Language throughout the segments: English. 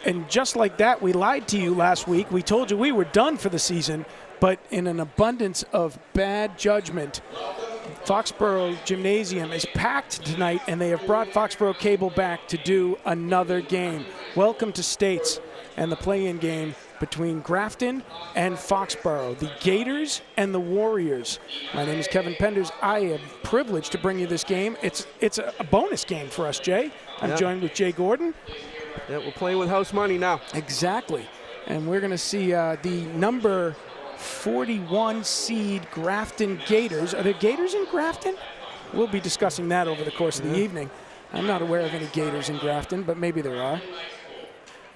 And just like that, we lied to you last week. We told you we were done for the season, but in an abundance of bad judgment, Foxborough Gymnasium is packed tonight, and they have brought Foxboro Cable back to do another game. Welcome to States and the play-in game between Grafton and Foxborough, the Gators and the Warriors. My name is Kevin Penders. I am privileged to bring you this game. It's a bonus game for us, Jay. I'm joined with Jay Gordon. Yeah, we're playing with house money now. Exactly. And we're going to see the number 41 seed Grafton Gators. Are there Gators in Grafton? We'll be discussing that over the course of the evening. I'm not aware of any Gators in Grafton, but maybe there are.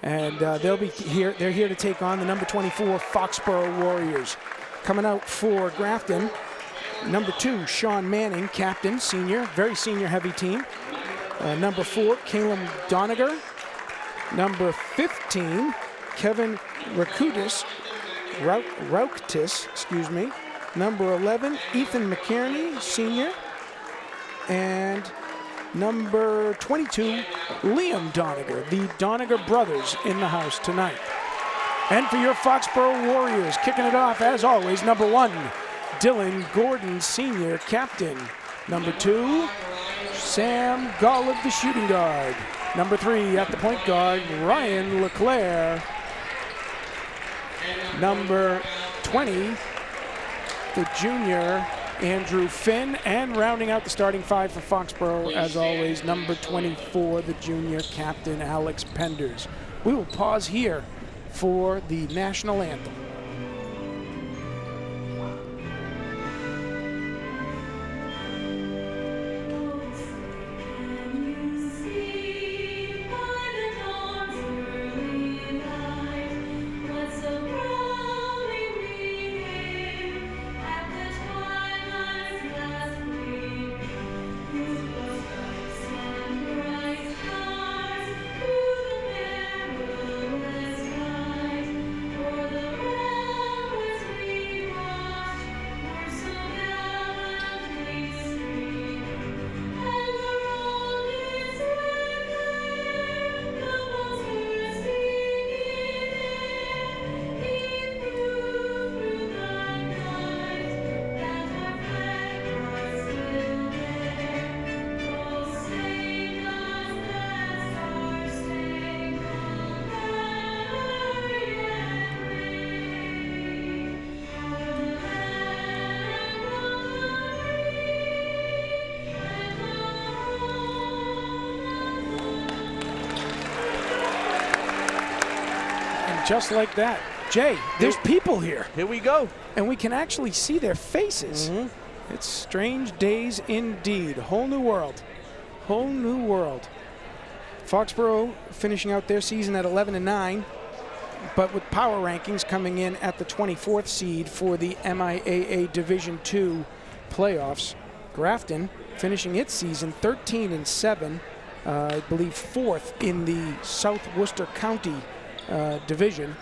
And they'll be here. They're here to take on the number 24 Foxborough Warriors. Coming out for Grafton, number 2, Sean Manning, captain, senior, very senior heavy team. Number 4, Caleb Doniger. Number 15, Kevin Rauktis, excuse me. Number 11, Ethan McKierney, senior. And number 22, Liam Doniger, the Doniger brothers in the house tonight. And for your Foxborough Warriors, kicking it off, as always, number 1, Dylan Gordon, senior, captain. Number 2, Sam Golub, the shooting guard. Number 3, at the point guard, Ryan LeClaire. Number 20, the junior, Andrew Finn. And rounding out the starting 5 for Foxborough, as always, number 24, the junior captain, Alex Penders. We will pause here for the national anthem. Just like that. Jay, there's people here. Here we go. And we can actually see their faces. It's strange days indeed. Whole new world. Whole new world. Foxborough finishing out their season at 11-9, but with power rankings coming in at the 24th seed for the MIAA Division II playoffs. Grafton finishing its season 13-7, I believe 4th in the South Worcester County division,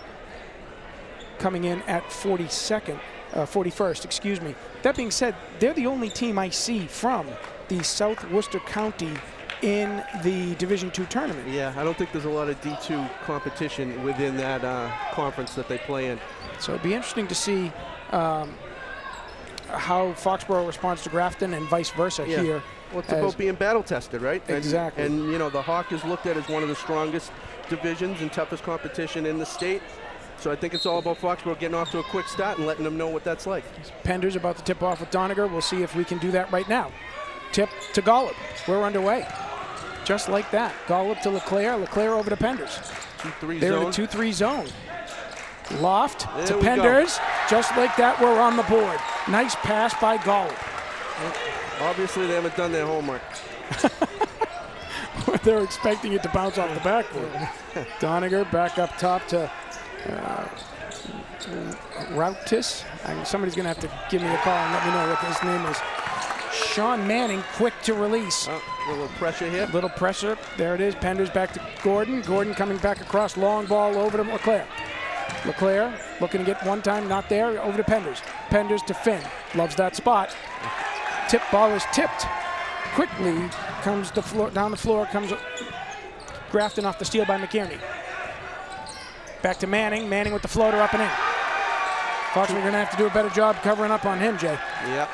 coming in at 41st, excuse me. That being said, they're the only team I see from the South Worcester County in the Division II tournament. Yeah, I don't think there's a lot of D2 competition within that conference that they play in. So it'd be interesting to see how Foxborough responds to Grafton and vice versa here. Well, it's about being battle tested, right? Exactly. And you know, the Hawk is looked at as one of the strongest divisions and toughest competition in the state. So I think it's all about Foxborough getting off to a quick start and letting them know what that's like. Penders about to tip off with Doniger. We'll see if we can do that right now. Tip to Golub. We're underway. Just like that. Golub to LeClaire. LeClaire over to Penders. 2-3 They're zone. in a 2-3 zone. Loft there to Penders. Just like that, we're on the board. Nice pass by Golub. Obviously, they haven't done their homework. They're expecting it to bounce off the backboard. Doniger back up top to Rauktis. Somebody's going to have to give me a call and let me know what his name is. Sean Manning, quick to release. A little pressure here. Little pressure. There it is. Penders back to Gordon. Gordon coming back across. Long ball over to LeClaire. LeClaire looking to get one time. Not there. Over to Penders. Penders to Finn. Loves that spot. Tip ball is tipped. Quickly comes the floor, down the floor. Comes Grafton off the steal by McKierney. Back to Manning. Manning with the floater up and in. Foxborough going to have to do a better job covering up on him, Jay. Yep.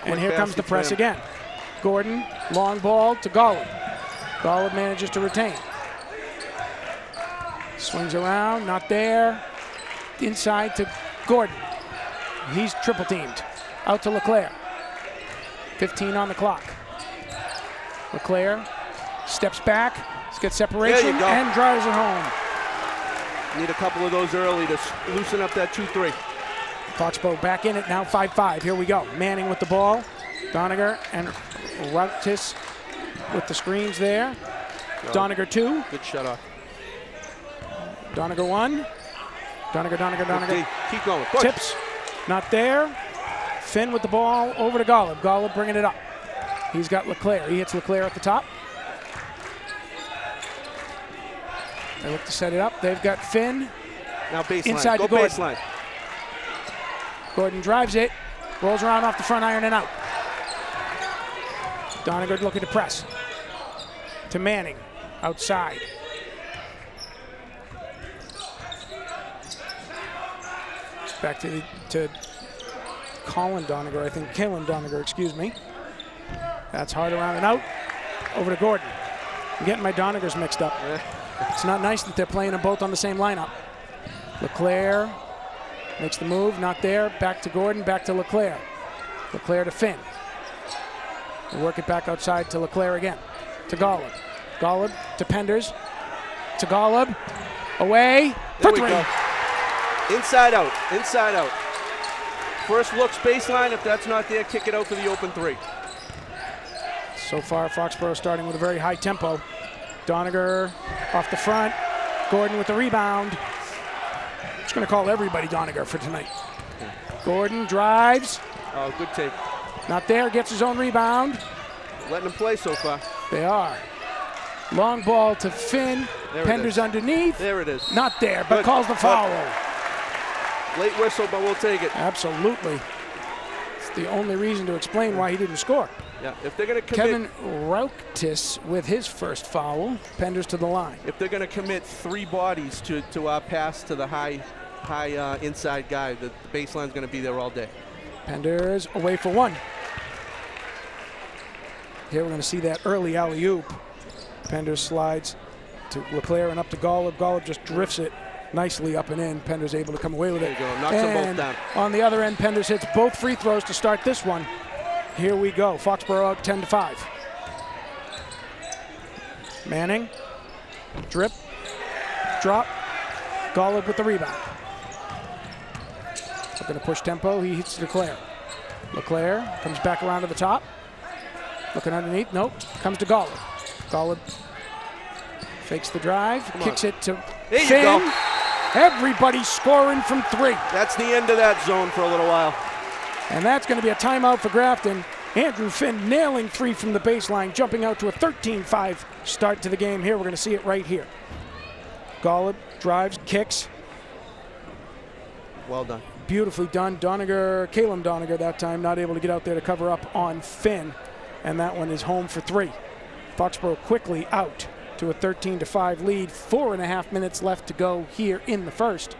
And here comes the press again. Gordon, long ball to Golub. Golub manages to retain. Swings around, not there. Inside to Gordon. He's triple teamed. Out to LeClaire. 15 on the clock. LeClaire steps back, gets separation, and drives it home. Need a couple of those early to loosen up that 2-3. Foxborough back in it now, 5-5. Here we go. Manning with the ball. Doniger and Routis with the screens there. No. Doniger 2. Good shut off. Doniger 1. Doniger. Keep going. Push. Tips. Not there. Finn with the ball over to Golub. Golub bringing it up. He's got LeClaire. He hits LeClaire at the top. They look to set it up. They've got Finn. Now baseline. Inside Go to Gordon. baseline. Gordon drives it. Rolls around off the front iron and out. Doniger looking to press. To Manning. Outside. Back to Colin Doniger, I think. Kalen Doniger, excuse me. That's hard around and out. Over to Gordon. I'm getting my Donigers mixed up. It's not nice that they're playing them both on the same lineup. LeClaire makes the move, not there. Back to Gordon, back to LeClaire. LeClaire to Finn. We'll work it back outside to LeClaire again. To Golub. Golub to Penders. To Golub. Away for 3. Go. Inside out, inside out. First looks baseline. If that's not there, kick it out for the open 3. So far, Foxborough starting with a very high tempo. Doniger off the front. Gordon with the rebound. I'm just going to call everybody Doniger for tonight. Gordon drives. Oh, good take. Not there, gets his own rebound. Letting them play so far. They are. Long ball to Finn. Penders underneath. There it is. Not there, but calls the foul. Late whistle, but we'll take it. Absolutely. It's the only reason to explain why he didn't score. Yeah, if they're going to commit... Kevin Routis with his first foul. Penders to the line. If they're going to commit 3 bodies to our pass to the high inside guy, the baseline's going to be there all day. Penders away for 1. Here we're going to see that early alley-oop. Penders slides to LeClaire and up to Golub. Golub just drifts it nicely up and in. Penders able to come away with it. There you go. Knocks them both down. On the other end, Penders hits both free throws to start this one. Here we go. Foxborough out 10-5. Manning. Drip. Drop. Golub with the rebound. Looking to push tempo. He hits LeClaire. LeClaire comes back around to the top. Looking underneath. Nope. Comes to Golub. Golub fakes the drive. Kicks it to Finn. There you go. Everybody scoring from 3. That's the end of that zone for a little while. And that's going to be a timeout for Grafton. Andrew Finn nailing 3 from the baseline, jumping out to a 13-5 start to the game. Here, we're going to see it right here. Golub drives, kicks. Well done. Beautifully done. Kalen Doniger that time, not able to get out there to cover up on Finn. And that one is home for 3. Foxborough quickly out to a 13-5 lead. 4.5 minutes left to go here in the first.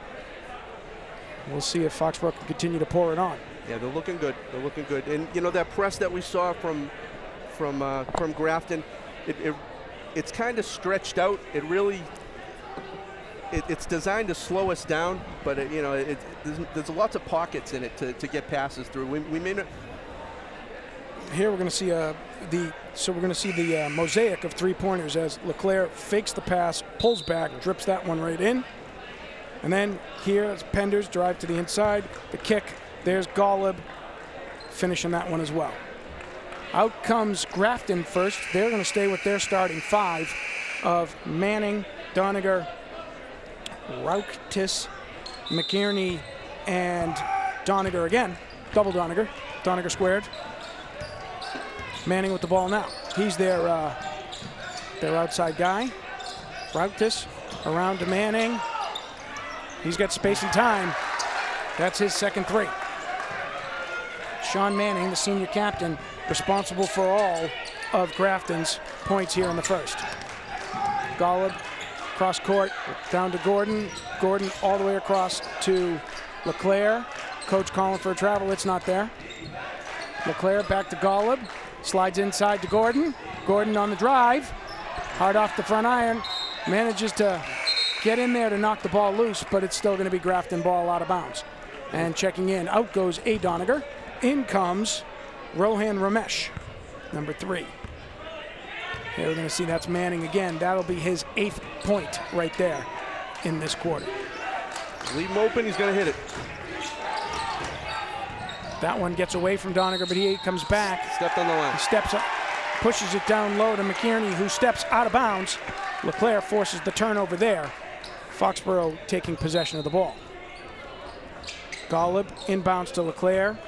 We'll see if Foxborough can continue to pour it on. Yeah, they're looking good. They're looking good. And you know that press that we saw from Grafton, it's kind of stretched out. It really, it's designed to slow us down, but there's lots of pockets in it to get passes through. We may not. Here we're going to see the mosaic of 3-pointers as LeClaire fakes the pass, pulls back, drips that one right in. And then here it's Penders drive to the inside, the kick. There's Golub finishing that one as well. Out comes Grafton first. They're going to stay with their starting 5 of Manning, Doniger, Routis, McKierney, and Doniger again. Double Doniger. Doniger squared. Manning with the ball now. He's their outside guy. Routis around to Manning. He's got space and time. That's his second 3. Sean Manning, the senior captain, responsible for all of Grafton's points here in the first. Golub cross court, down to Gordon. Gordon all the way across to LeClaire. Coach calling for a travel, it's not there. LeClaire back to Golub, slides inside to Gordon. Gordon on the drive, hard off the front iron, manages to get in there to knock the ball loose, but it's still going to be Grafton ball out of bounds. And checking in, out goes A. Doniger. In comes Rohan Ramesh, number 3. Here we're going to see that's Manning again. That'll be his 8th point right there in this quarter. Leave him open, he's going to hit it. That one gets away from Doniger, but he comes back. Stepped on the line. He steps up, pushes it down low to McKierney, who steps out of bounds. LeClaire forces the turnover there. Foxborough taking possession of the ball. Golub inbounds to LeClaire.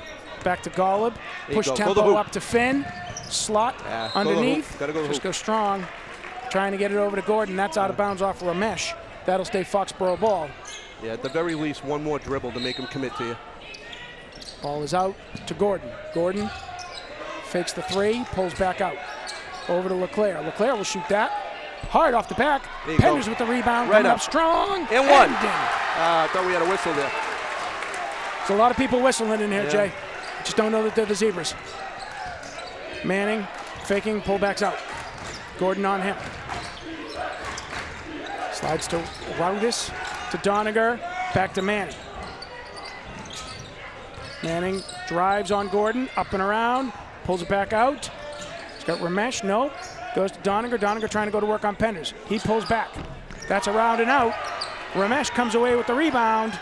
Back to Golub. Push tempo up to Finn. Slot underneath. Just go strong. Trying to get it over to Gordon. That's out of bounds off Ramesh. That'll stay Foxborough ball. Yeah, at the very least, one more dribble to make him commit to you. Ball is out to Gordon. Gordon fakes the 3, pulls back out. Over to LeClaire. LeClaire will shoot that. Hard off the back. Penders with the rebound. Right up strong. And one. I thought we had a whistle there. There's a lot of people whistling in here, Jay. Just don't know that they're the Zebras. Manning faking, pullbacks out. Gordon on him. Slides to Roudis, to Doniger, back to Manning. Manning drives on Gordon, up and around, pulls it back out. He's got Ramesh, no. Goes to Doniger. Doniger trying to go to work on Penders. He pulls back. That's around and out. Ramesh comes away with the rebound,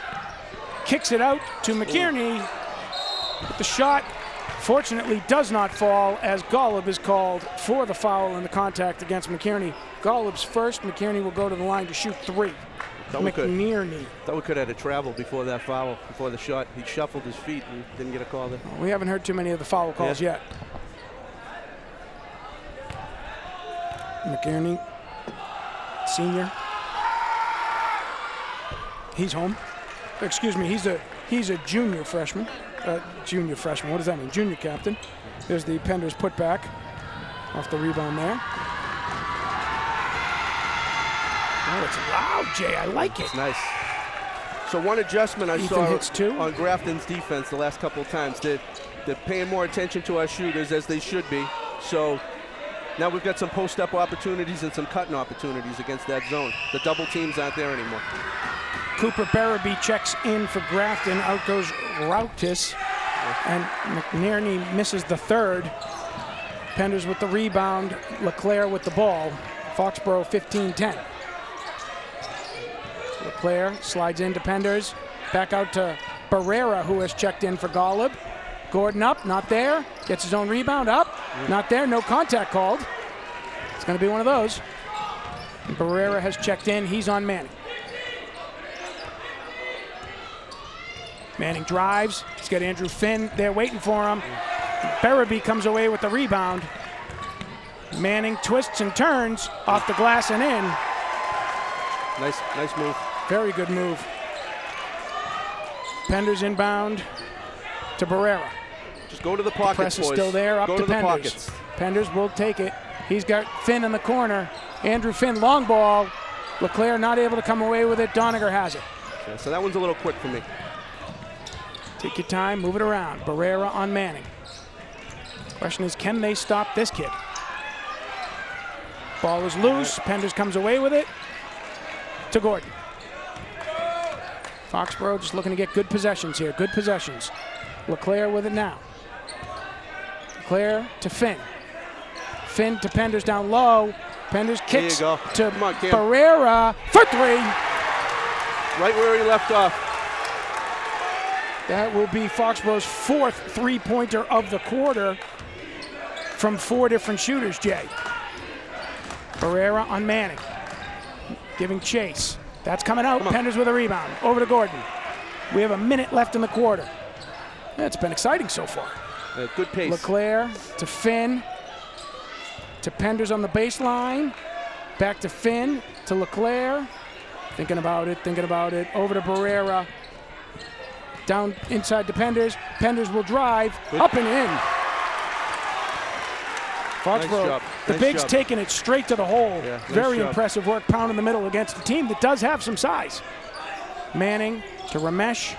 kicks it out to McKierney. But the shot, fortunately, does not fall as Golub is called for the foul and the contact against McKierney. Golub's first. McKierney will go to the line to shoot 3. McNearney. Thought we could have had a travel before that foul, before the shot. He shuffled his feet and didn't get a call there. We haven't heard too many of the foul calls yet. McNearney, senior. He's home. Excuse me, he's a junior freshman. Junior freshman, what does that mean? Junior captain. There's the Penders putback off the rebound there. Oh, it's loud, Jay. I like it. It's nice. So one adjustment I saw on Grafton's defense the last couple of times. They're paying more attention to our shooters, as they should be. So now we've got some post-up opportunities and some cutting opportunities against that zone. The double teams aren't there anymore. Cooper Barabee checks in for Grafton. Out goes Rautis. And McNearney misses the 3rd. Penders with the rebound. LeClaire with the ball. Foxborough 15-10. LeClaire slides into Penders. Back out to Barrera, who has checked in for Golub. Gordon up, not there. Gets his own rebound up. Not there, no contact called. It's going to be one of those. And Barrera has checked in. He's on Manning. Manning drives. He's got Andrew Finn there waiting for him. Barabee comes away with the rebound. Manning twists and turns off the glass and in. Nice move. Very good move. Penders inbound to Barrera. Just go to the pockets, Press is boys. still there, up go to the Penders. Pockets. Penders will take it. He's got Finn in the corner. Andrew Finn, long ball. LeClaire not able to come away with it. Doniger has it. Yeah, so that one's a little quick for me. Take your time, move it around. Barrera on Manning. Question is, can they stop this kid? Ball is loose. Penders comes away with it to Gordon. Foxborough just looking to get good possessions here. Good possessions. LeClaire with it now. LeClaire to Finn. Finn to Penders down low. Penders kicks to Barrera for 3. Right where he left off. That will be Foxborough's 4th three-pointer of the quarter from 4 different shooters, Jay. Barrera on Manning. Giving chase. That's coming out. Penders with a rebound. Over to Gordon. We have a minute left in the quarter. It's been exciting so far. Good pace. LeClaire to Finn. To Penders on the baseline. Back to Finn. To LeClaire. Thinking about it. Over to Barrera. Down inside to Penders. Penders will drive. Up and in. Foxborough, the Bigs taking it straight to the hole. Yeah, Very impressive work, pound in the middle against a team that does have some size. Manning to Ramesh.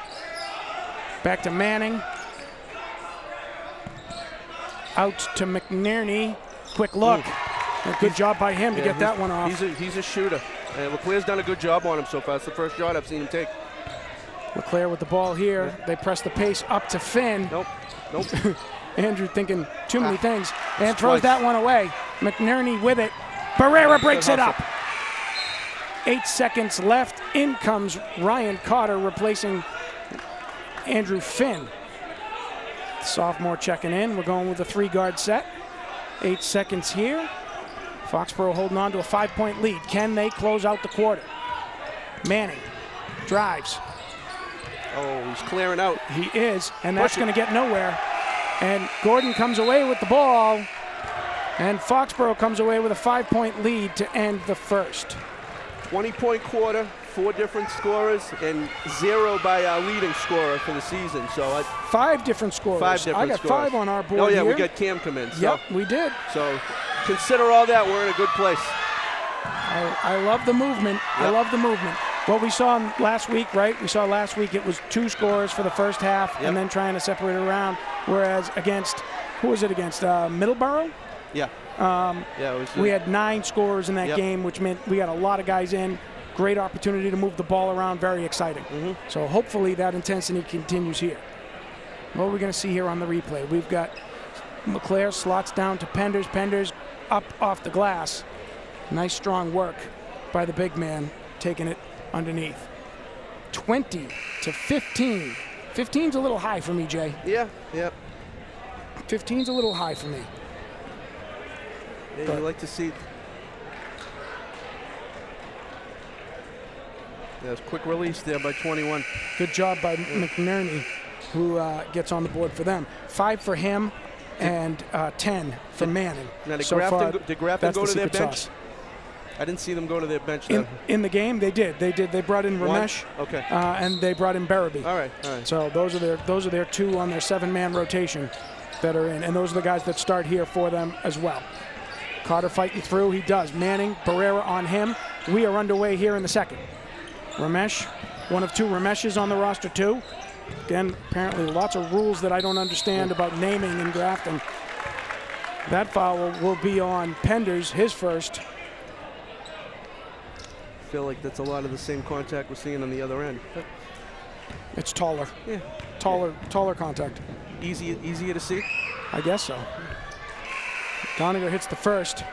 Back to Manning. Out to McNerney. Quick look. Good job by him to get that one off. He's a shooter. LeClair's done a good job on him so far. It's the first shot I've seen him take. LeClair with the ball here. Yeah. They press the pace up to Finn. Nope. Andrew thinking too many things. And throws that one away. McNerney with it. Barrera breaks it up. 8 seconds left. In comes Ryan Carter replacing Andrew Finn. Sophomore checking in. We're going with a 3-guard set. 8 seconds here. Foxborough holding on to a 5-point lead. Can they close out the quarter? Manning drives. Oh, he's clearing out. He is, and that's going to get nowhere. And Gordon comes away with the ball, and Foxborough comes away with a 5-point lead to end the first. 20-point quarter, 4 different scorers, and 0 by our leading scorer for the season. So 5 different scorers. 5 different I got scorers. 5 on our board. Oh yeah, here. we got Cam come in. So, yep, we did. So consider all that. We're in a good place. I love the movement. Yep. I love the movement. What we saw last week, right? We saw last week it was 2 scores for the first half, and then trying to separate it around. Whereas against, who was it against? Middleborough? Yeah. We had 9 scorers in that game, which meant we got a lot of guys in. Great opportunity to move the ball around. Very exciting. So hopefully that intensity continues here. What are we going to see here on the replay? We've got LeClair slots down to Penders. Penders up off the glass. Nice strong work by the big man, taking it underneath. 20 to 15. 15's a little high for me, Jay. Yeah. 15's a little high for me. Yeah, you like to see. There's quick release there by 21. Good job by McNerney, who gets on the board for them. 5 for him and 10 for Manning. Now, did so Grafton go to their bench? Sauce. I didn't see them go to their bench. In the game, they did. They brought in Ramesh, and they brought in Barabee. All right. So those are their 2 on their 7-man rotation that are in, and those are the guys that start here for them as well. Carter fighting through. He does. Manning, Barrera on him. We are underway here in the second. Ramesh, one of 2 Rameshes on the roster too. Again, apparently lots of rules that I don't understand about naming in Grafton. That foul will be on Penders, his first. I feel like that's a lot of the same contact we're seeing on the other end. It's taller. Yeah. Taller contact. Easier to see? I guess so. Doniger hits the first.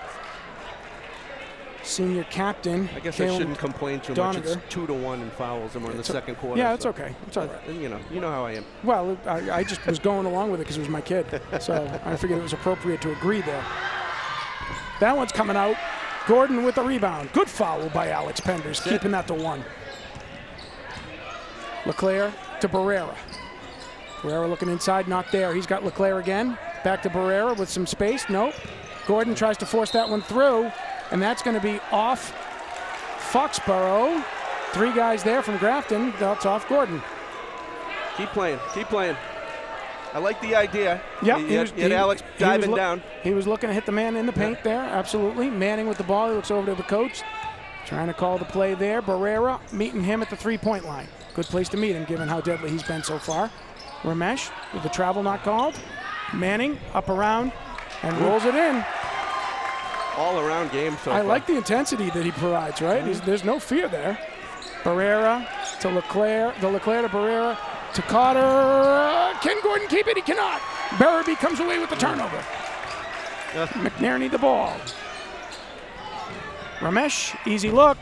Senior captain. I guess I shouldn't complain too much. It's 2-1 in fouls, and we're in the second quarter. Yeah, it's okay. It's all right. You know how I am. Well, I just was going along with it because it was my kid, so I figured it was appropriate to agree there. That one's coming out. Gordon with the rebound. Good foul by Alex Penders, keeping that to 1. LeClair to Barrera. Barrera looking inside, not there. He's got LeClair again. Back to Barrera with some space. Nope. Gordon tries to force that one through, and that's going to be off Foxborough. 3 guys there from Grafton. That's off Gordon. Keep playing. I like the idea. Yeah, he had Alex diving down. He was looking to hit the man in the paint there, absolutely. Manning with the ball. He looks over to the coach, trying to call the play there. Barrera meeting him at the 3-point line. Good place to meet him, given how deadly he's been so far. Ramesh with the travel not called. Manning up around and rolls it in. All-around game so far. I like the intensity that he provides, right? There's no fear there. Barrera to LeClair. The LeClair to Barrera to Carter. Can Gordon keep it? He cannot. Barabee comes away with the turnover. McNerney the ball. Ramesh, easy look.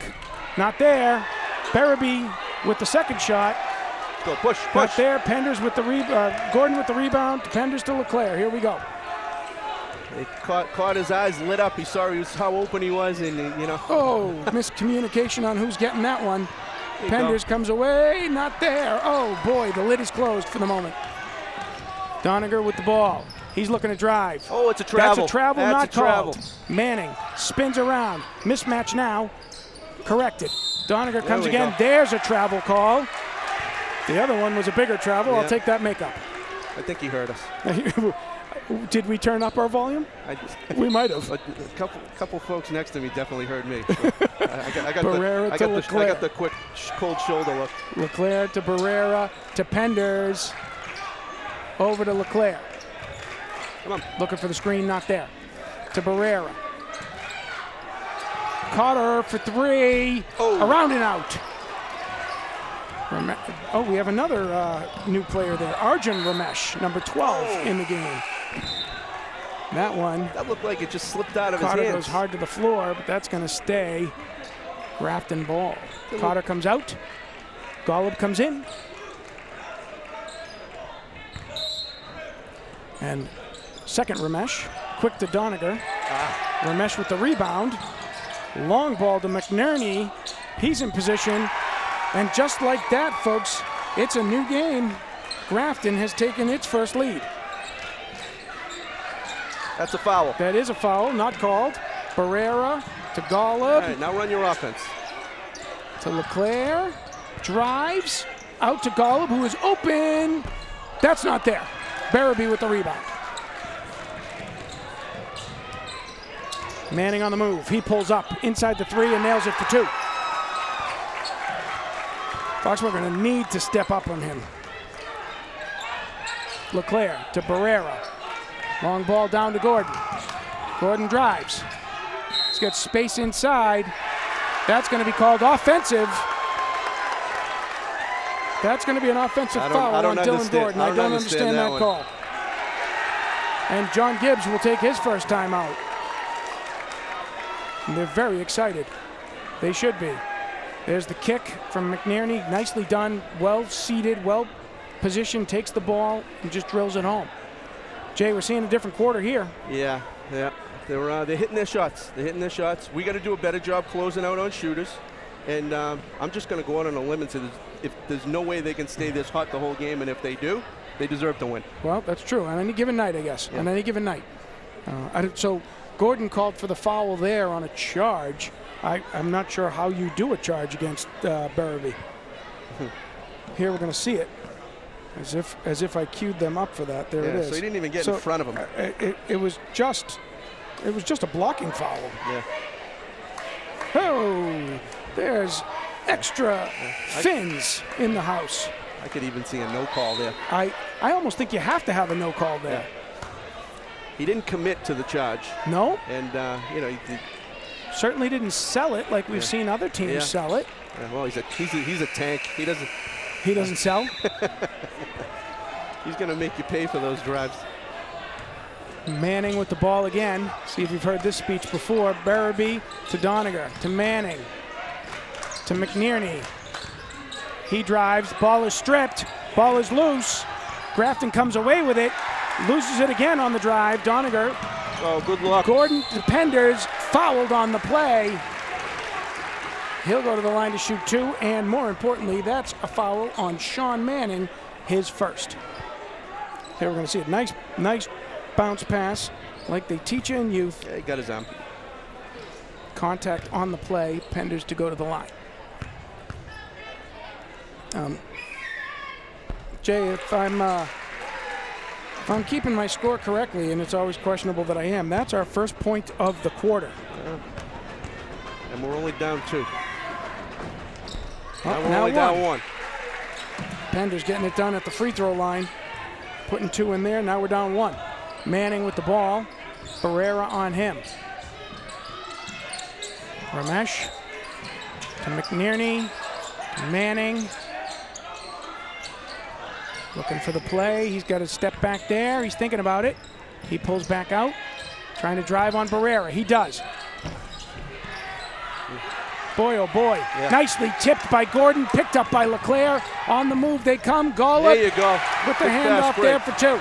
Not there. Barabee with the second shot. Go, push. Not there. Penders with the Gordon with the rebound. Penders to LeClair. Here we go. It caught his eyes lit up. He saw how open he was, and Oh, miscommunication on who's getting that one. Penders comes away, not there. Oh boy, the lid is closed for the moment. Doniger with the ball. He's looking to drive. Oh, it's a travel. That's a travel, That's not called. Manning spins around. Mismatch now. Corrected. Doniger comes again. There's a travel call. The other one was a bigger travel. I'll take that makeup. I think he heard us. Did we turn up our volume? We might have. A couple folks next to me definitely heard me. So I got the quick cold shoulder look. Leclerc to Barrera to Penders. Over to Leclerc. Come on. Looking for the screen, not there. To Barrera. Carter for 3. Oh. Around and out. Oh, we have another new player there. Arjun Ramesh, number 12 in the game. That one. That looked like it just slipped out of his Carter hands. goes hard to the floor, but that's going to stay. Grafton ball. Carter comes out. Golub comes in. And second Ramesh. Quick to Doniger. Ramesh with the rebound. Long ball to McNerney. He's in position. And just like that, folks, it's a new game. Grafton has taken its first lead. That's a foul. That is a foul, not called. Barrera to Golub. All right, now run your offense. To Leclerc. Drives. Out to Golub, who is open. That's not there. Barabee with the rebound. Manning on the move. He pulls up inside the 3 and nails it for 2. Foxborough going to need to step up on him. Leclerc to Barrera. Long ball down to Gordon. Gordon drives. He's got space inside. That's going to be called offensive. That's going to be an offensive foul on Dylan Gordon. I don't understand that call. And John Gibbs will take his first time out. And they're very excited. They should be. There's the kick from McNerney. Nicely done, well seated, well positioned, takes the ball and just drills it home. Jay, we're seeing a different quarter here. Yeah. They're hitting their shots. We got to do a better job closing out on shooters. And I'm just going to go out on a limb and say if there's no way they can stay this hot the whole game, and if they do, they deserve to win. Well, that's true. On any given night, I guess. Yeah. On any given night. So Gordon called for the foul there on a charge. I'm not sure how you do a charge against Barabee. Here we're going to see it. As if I queued them up for that. There it is. So he didn't even get in front of him. It was just a blocking foul. Yeah. Oh, there's extra fins in the house. I could even see a no call there. I almost think you have to have a no call there. Yeah. He didn't commit to the charge. No. And he certainly didn't sell it like we've seen other teams sell it. Yeah, well, he's a tank. He doesn't sell. He's going to make you pay for those drives. Manning with the ball again. See if you've heard this speech before. Barabee to Doniger, to Manning, to McNerney. He drives, ball is stripped, ball is loose. Grafton comes away with it, loses it again on the drive. Doniger. Oh, good luck. Gordon to Penders, fouled on the play. He'll go to the line to shoot 2, and more importantly, that's a foul on Sean Manning, his first. Here we're going to see it. Nice bounce pass, like they teach you in youth. Yeah, he got his arm. Contact on the play. Penders to go to the line. Jay, if I'm keeping my score correctly, and it's always questionable that I am, that's our first point of the quarter. And we're only down 2. Now we're only down 1. Penders getting it done at the free throw line. Putting 2 in there. Now we're down 1. Manning with the ball. Barrera on him. Ramesh to McNerney. Manning. Looking for the play. He's got to step back there. He's thinking about it. He pulls back out. Trying to drive on Barrera. He does. Boy, oh boy. Yeah. Nicely tipped by Gordon. Picked up by Leclerc. On the move they come. Golub. There you go. With the handoff there for 2.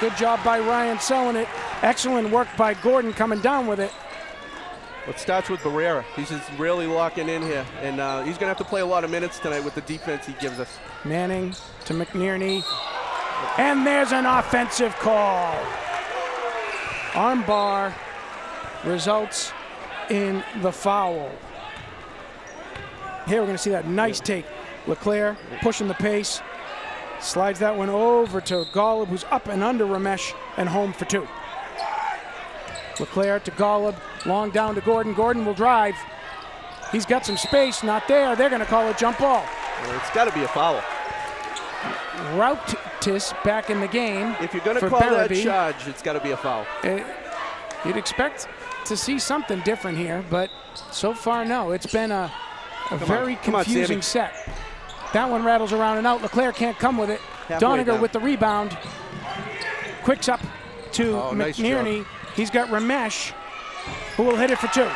Good job by Ryan selling it. Excellent work by Gordon coming down with it. It starts with Barrera. He's just really locking in here. And he's going to have to play a lot of minutes tonight with the defense he gives us. Manning to McNerney. And there's an offensive call. Armbar results in the foul. Here we're going to see that nice take. Leclerc pushing the pace. Slides that one over to Golub, who's up and under Ramesh, and home for 2. LeClaire to Golub, long down to Gordon. Gordon will drive. He's got some space, not there. They're going to call a jump ball. Well, it's got to be a foul. Routis back in the game. If you're going to call that charge, it's got to be a foul. You'd expect to see something different here, but so far, no. It's been a very confusing set. That one rattles around and out. LeClaire can't come with it. Doniger with the rebound. Quicks up to McNearney. Nice. He's got Ramesh, who will hit it for 2.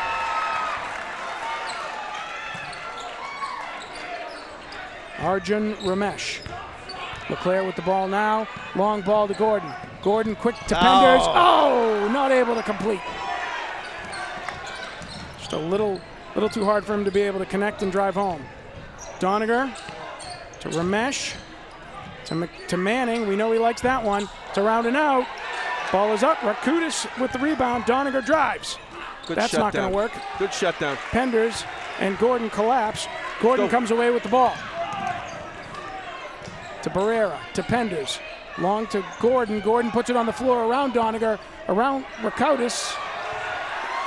Arjun Ramesh. LeClaire with the ball now. Long ball to Gordon. Gordon quick to Penders. Oh, not able to complete. Just a little too hard for him to be able to connect and drive home. Doniger to Ramesh. To Manning. We know he likes that one. It's around and out. Ball is up. Rakutis with the rebound. Doniger drives. That's not going to work. Good shutdown. Penders and Gordon collapse. Gordon comes away with the ball. To Barrera, to Penders. Long to Gordon. Gordon puts it on the floor around Doniger, around Rakutis,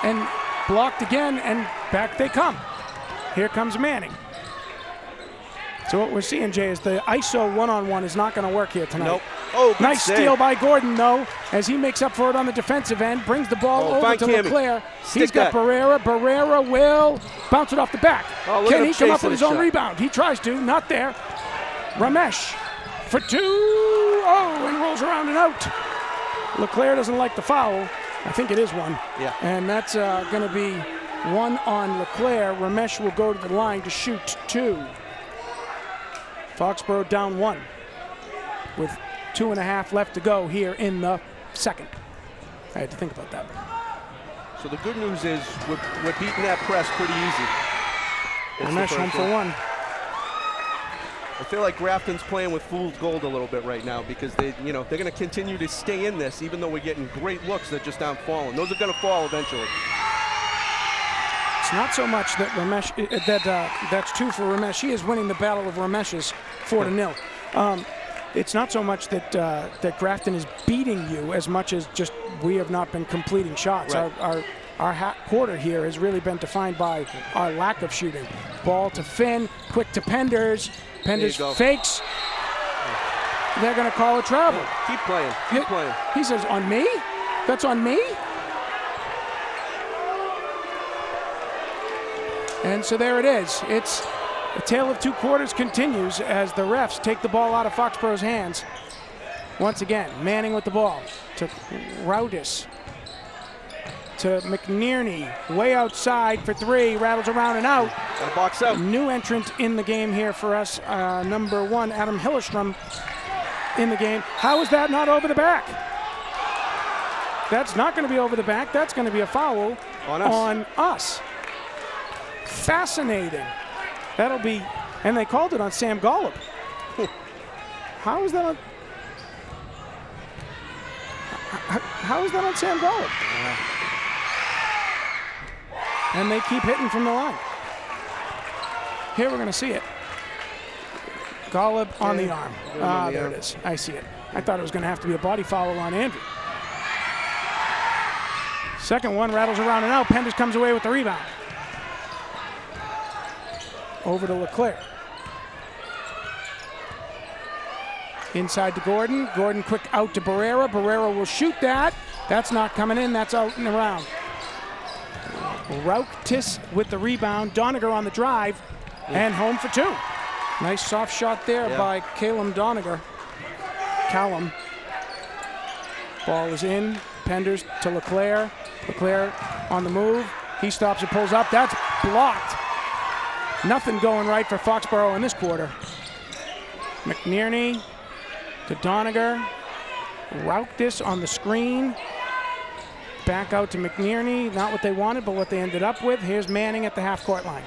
and blocked again, and back they come. Here comes Manning. So what we're seeing, Jay, is the ISO one-on-one is not going to work here tonight. Nope. Oh, good nice save. steal by Gordon, though, as he makes up for it on the defensive end, brings the ball over to LeClaire. He's got Barrera. Barrera will bounce it off the back. Can he come up with his own rebound? He tries to, not there. Ramesh for 2. Oh, and rolls around and out. LeClaire doesn't like the foul. I think it is one. Yeah. And that's going to be 1 on LeClaire. Ramesh will go to the line to shoot 2. Foxborough down 1 with 2.5 left to go here in the second. I had to think about that. So the good news is we're beating that press pretty easy. Ramesh home for 1. I feel like Grafton's playing with fool's gold a little bit right now because they're going to continue to stay in this even though we're getting great looks that just aren't falling. Those are going to fall eventually. It's not so much that Ramesh that's 2 for Ramesh. He is winning the battle of Rameshes 4-0. It's not so much that that Grafton is beating you as much as just we have not been completing shots. Right. Our quarter here has really been defined by our lack of shooting. Ball to Finn, quick to Penders. Penders fakes. They're going to call a travel. Keep playing. Keep playing. He says, on me? That's on me? And so there it is. It's a tale of 2 quarters continues as the refs take the ball out of Foxborough's hands. Once again, Manning with the ball to Routis. To McNearney, way outside for 3, rattles around and out. Got a box out. New entrant in the game here for us, number 1, Adam Hillestrom in the game. How is that not over the back? That's not going to be over the back. That's going to be a foul on us. Fascinating. That'll be, and they called it on Sam Golub. How is that on? How is that on Sam Golub? And they keep hitting from the line. Here we're going to see it. Golub on the arm. There it is. I see it. I thought it was going to have to be a body foul on Andrew. Second one rattles around and out. Penders comes away with the rebound. Over to LeClaire. Inside to Gordon. Gordon quick out to Barrera. Barrera will shoot that. That's not coming in. That's out and around. Routis with the rebound. Doniger on the drive. And home for 2. Nice soft shot there by Callum Doniger. Callum. Ball is in. Penders to LeClaire. LeClaire on the move. He stops and pulls up. That's blocked. Nothing going right for Foxborough in this quarter. McNearney to Doniger. Routis on the screen. Back out to McNearney. Not what they wanted, but what they ended up with. Here's Manning at the half-court line.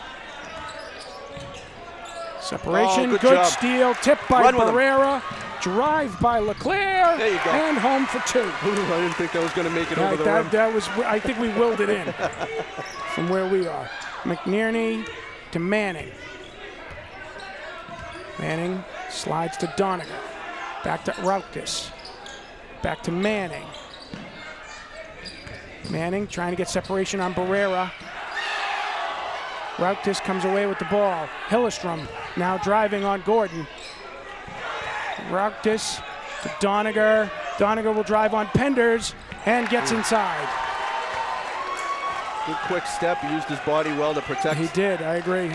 Separation, good steal, tipped by Barrera, drive by LeClaire, there you go. And home for 2. I didn't think that was going to make it over the rim. That was, I think we willed it in from where we are. McNearney to Manning. Manning slides to Doniger. Back to Rautis. Back to Manning. Manning trying to get separation on Barrera. Rautis comes away with the ball. Hillestrom now driving on Gordon. Rautis to Doniger. Doniger will drive on Penders and gets inside. Good quick step. He used his body well to protect. He did. I agree.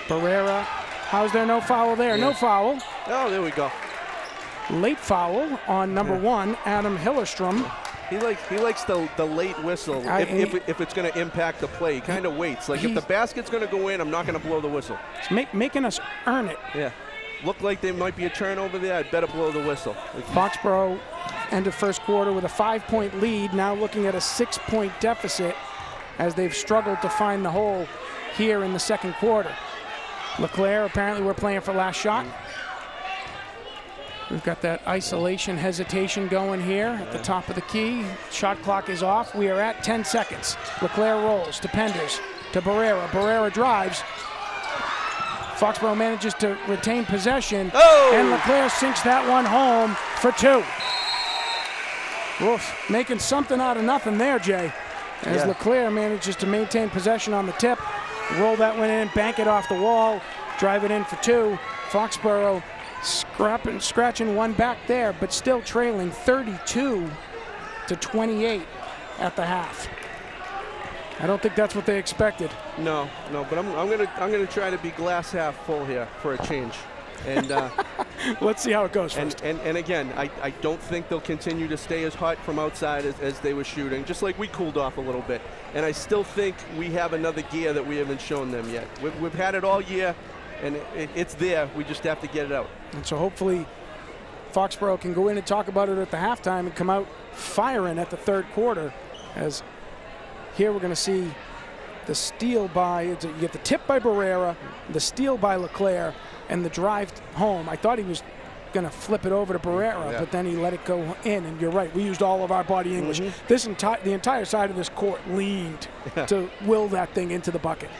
Barrera. How's there no foul there? Yeah. No foul. Oh, there we go. Late foul on number 1, Adam Hillestrom. He likes the late whistle if it's going to impact the play. He kind of waits. Like if the basket's going to go in, I'm not going to blow the whistle. It's making us earn it. Yeah. Look like there might be a turnover there. I'd better blow the whistle. Foxborough end of first quarter with a 5-point lead. Now looking at a 6-point deficit as they've struggled to find the hole here in the second quarter. LeClaire, apparently we're playing for last shot. We've got that isolation hesitation going here at the top of the key. Shot clock is off. We are at 10 seconds. LeClaire rolls to Penders, to Barrera. Barrera drives. Foxborough manages to retain possession. Oh! And LeClaire sinks that one home for 2. Oof, making something out of nothing there, Jay. As LeClaire manages to maintain possession on the tip. Roll that one in, bank it off the wall, drive it in for 2. Foxborough scratching one back there, but still trailing 32-28 at the half. I don't think that's what they expected. No, but I'm gonna try to be glass half full here for a change, and let's see how it goes first. And again, I don't think they'll continue to stay as hot from outside as they were shooting. Just like we cooled off a little bit, and I still think we have another gear that we haven't shown them yet. We've had it all year, and it's there. We just have to get it out. And so hopefully, Foxborough can go in and talk about it at the halftime and come out firing at the third quarter. As here we're going to see the steal by, you get the tip by Barrera, the steal by LeClaire, and the drive home. I thought he was going to flip it over to Barrera, but then he let it go in. And you're right, we used all of our body English. The entire side of this court leaned to will that thing into the bucket.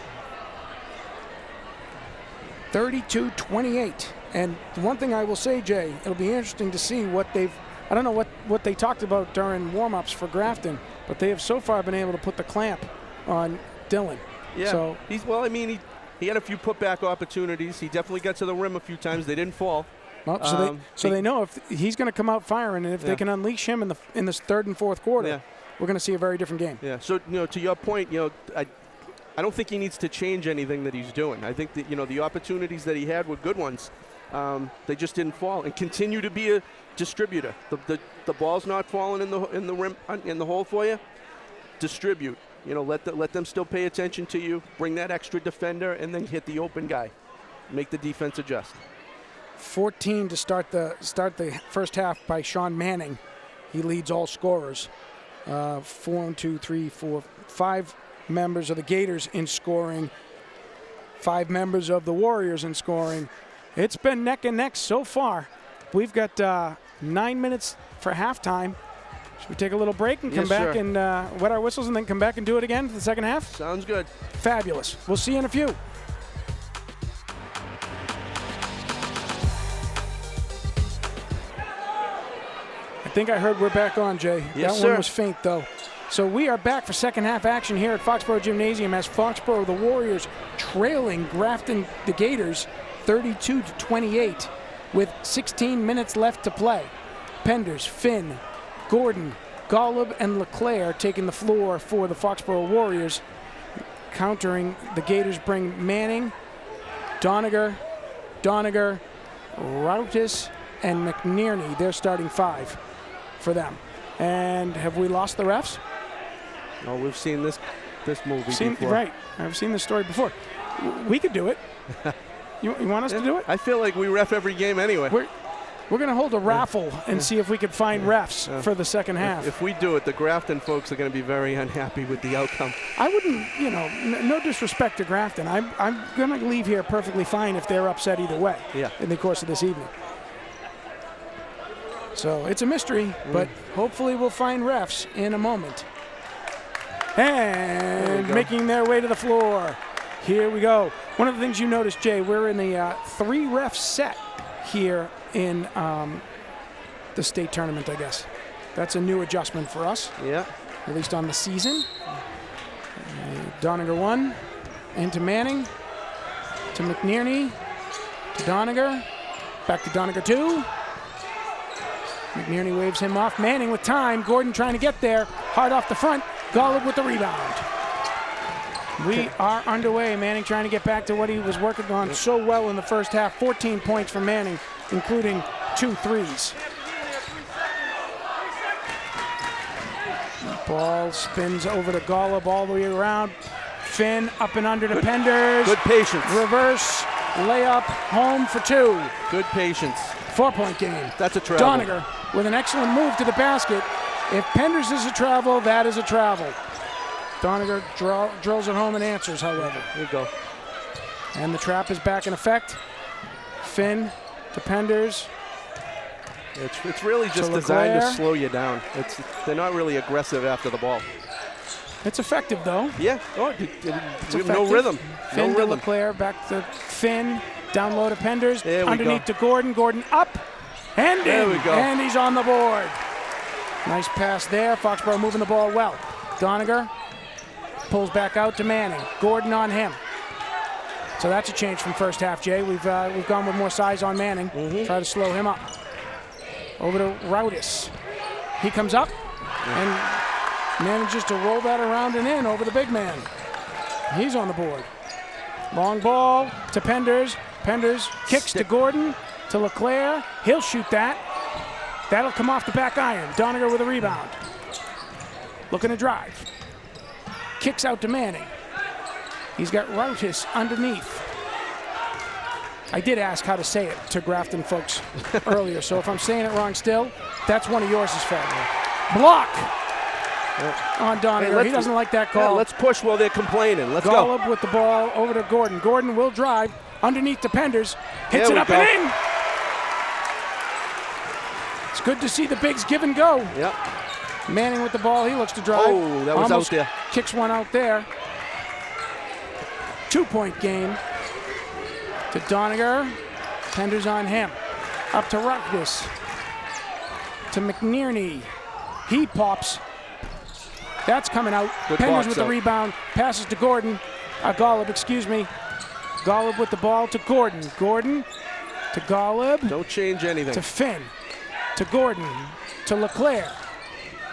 32-28. And one thing I will say, Jay, it'll be interesting to see what they've, I don't know what they talked about during warm-ups for Grafton, but they have so far been able to put the clamp on Dylan. Yeah, so, he had a few putback opportunities. He definitely got to the rim a few times. They didn't fall. Well, so they know if he's going to come out firing, and if they can unleash him in this third and fourth quarter, we're going to see a very different game. Yeah. So to your point, I don't think he needs to change anything that he's doing. I think that the opportunities that he had were good ones. They just didn't fall, and continue to be a distributor. The ball's not falling in the rim in the hole for you. Distribute. Let them still pay attention to you. Bring that extra defender, and then hit the open guy. Make the defense adjust. 14 to start the first half by Sean Manning. He leads all scorers. 5 members of the Gators in scoring. 5 members of the Warriors in scoring. It's been neck and neck so far. We've got 9 minutes for halftime. Should we take a little break and come back and wet our whistles and then come back and do it again for the second half? Sounds good. Fabulous. We'll see you in a few. I think I heard we're back on, Jay. Yes, that one was faint, though. So we are back for second half action here at Foxborough Gymnasium as Foxborough, the Warriors, trailing Grafton, the Gators, 32-28 with 16 minutes left to play. Penders, Finn, Gordon, Golub, and LeClaire taking the floor for the Foxborough Warriors. Countering, the Gators bring Manning, Doniger, Rautis, and McNearney. They're starting 5 for them. And have we lost the refs? Oh, we've seen this movie before. Right. I've seen this story before. We could do it. You want us to do it? I feel like we ref every game anyway. We're going to hold a raffle and see if we can find refs for the second half. If we do it, the Grafton folks are going to be very unhappy with the outcome. I wouldn't, no disrespect to Grafton. I'm going to leave here perfectly fine if they're upset either way in the course of this evening. So it's a mystery, but hopefully we'll find refs in a moment. And making their way to the floor, Here we go. One of the things you noticed, Jay, we're in the 3-ref set here in the state tournament, I guess. That's a new adjustment for us. Yeah. At least on the season. Doniger 1, into Manning, to McNearney, to Doniger, back to Doniger 2. McNearney waves him off. Manning with time. Gordon trying to get there. Hard off the front. Golub with the rebound. We are underway. Manning trying to get back to what he was working on so well in the first half. 14 points for Manning, including 2 threes. Ball spins over to Golub all the way around. Finn up and under to Penders. Good patience. Reverse layup, home for 2. Good patience. 4-point game. That's a travel. Doniger with an excellent move to the basket. If Penders is a travel, that is a travel. Doniger drills it home and answers, however. There you go. And the trap is back in effect. Finn to Penders. It's really just designed to slow you down. They're not really aggressive after the ball. It's effective, though. Yeah. Oh, we have no rhythm. Finn No to rhythm. LeClaire, back to Finn. Down low to Penders. There we Underneath go. to Gordon. Gordon up and There in. we go. And he's on the board. Nice pass there. Foxborough moving the ball well. Doniger pulls back out to Manning. Gordon on him. So that's a change from first half, Jay. We've gone with more size on Manning. Try to slow him up. Over to Roudis. He comes up and manages to roll that around and in over the big man. He's on the board. Long ball to Penders. Penders kicks to Gordon, to LeClaire. He'll shoot that. That'll come off the back iron. Doniger with a rebound. Looking to drive. Kicks out to Manning. He's got Roudis underneath. I did ask how to say it to Grafton folks earlier, so if I'm saying it wrong still, that's one of yours' fault. Block on Doniger. He doesn't like that call. Yeah, let's push while they're complaining. Let's go. Golub with the ball over to Gordon. Gordon will drive underneath to Penders. Hits There it we up go. and in. It's good to see the bigs give and go. Yep. Manning with the ball. He looks to drive. Oh, that was Almost out there. Kicks one out there. 2-point game to Doniger. Penders on him. Up to Rutgers. To McNearney. He pops. That's coming out. Good Penders box with the out. rebound. Passes to Gordon. Golub, excuse me. Golub with the ball to Gordon. Gordon to Golub. Don't change anything. To Finn. To Gordon. To LeClaire.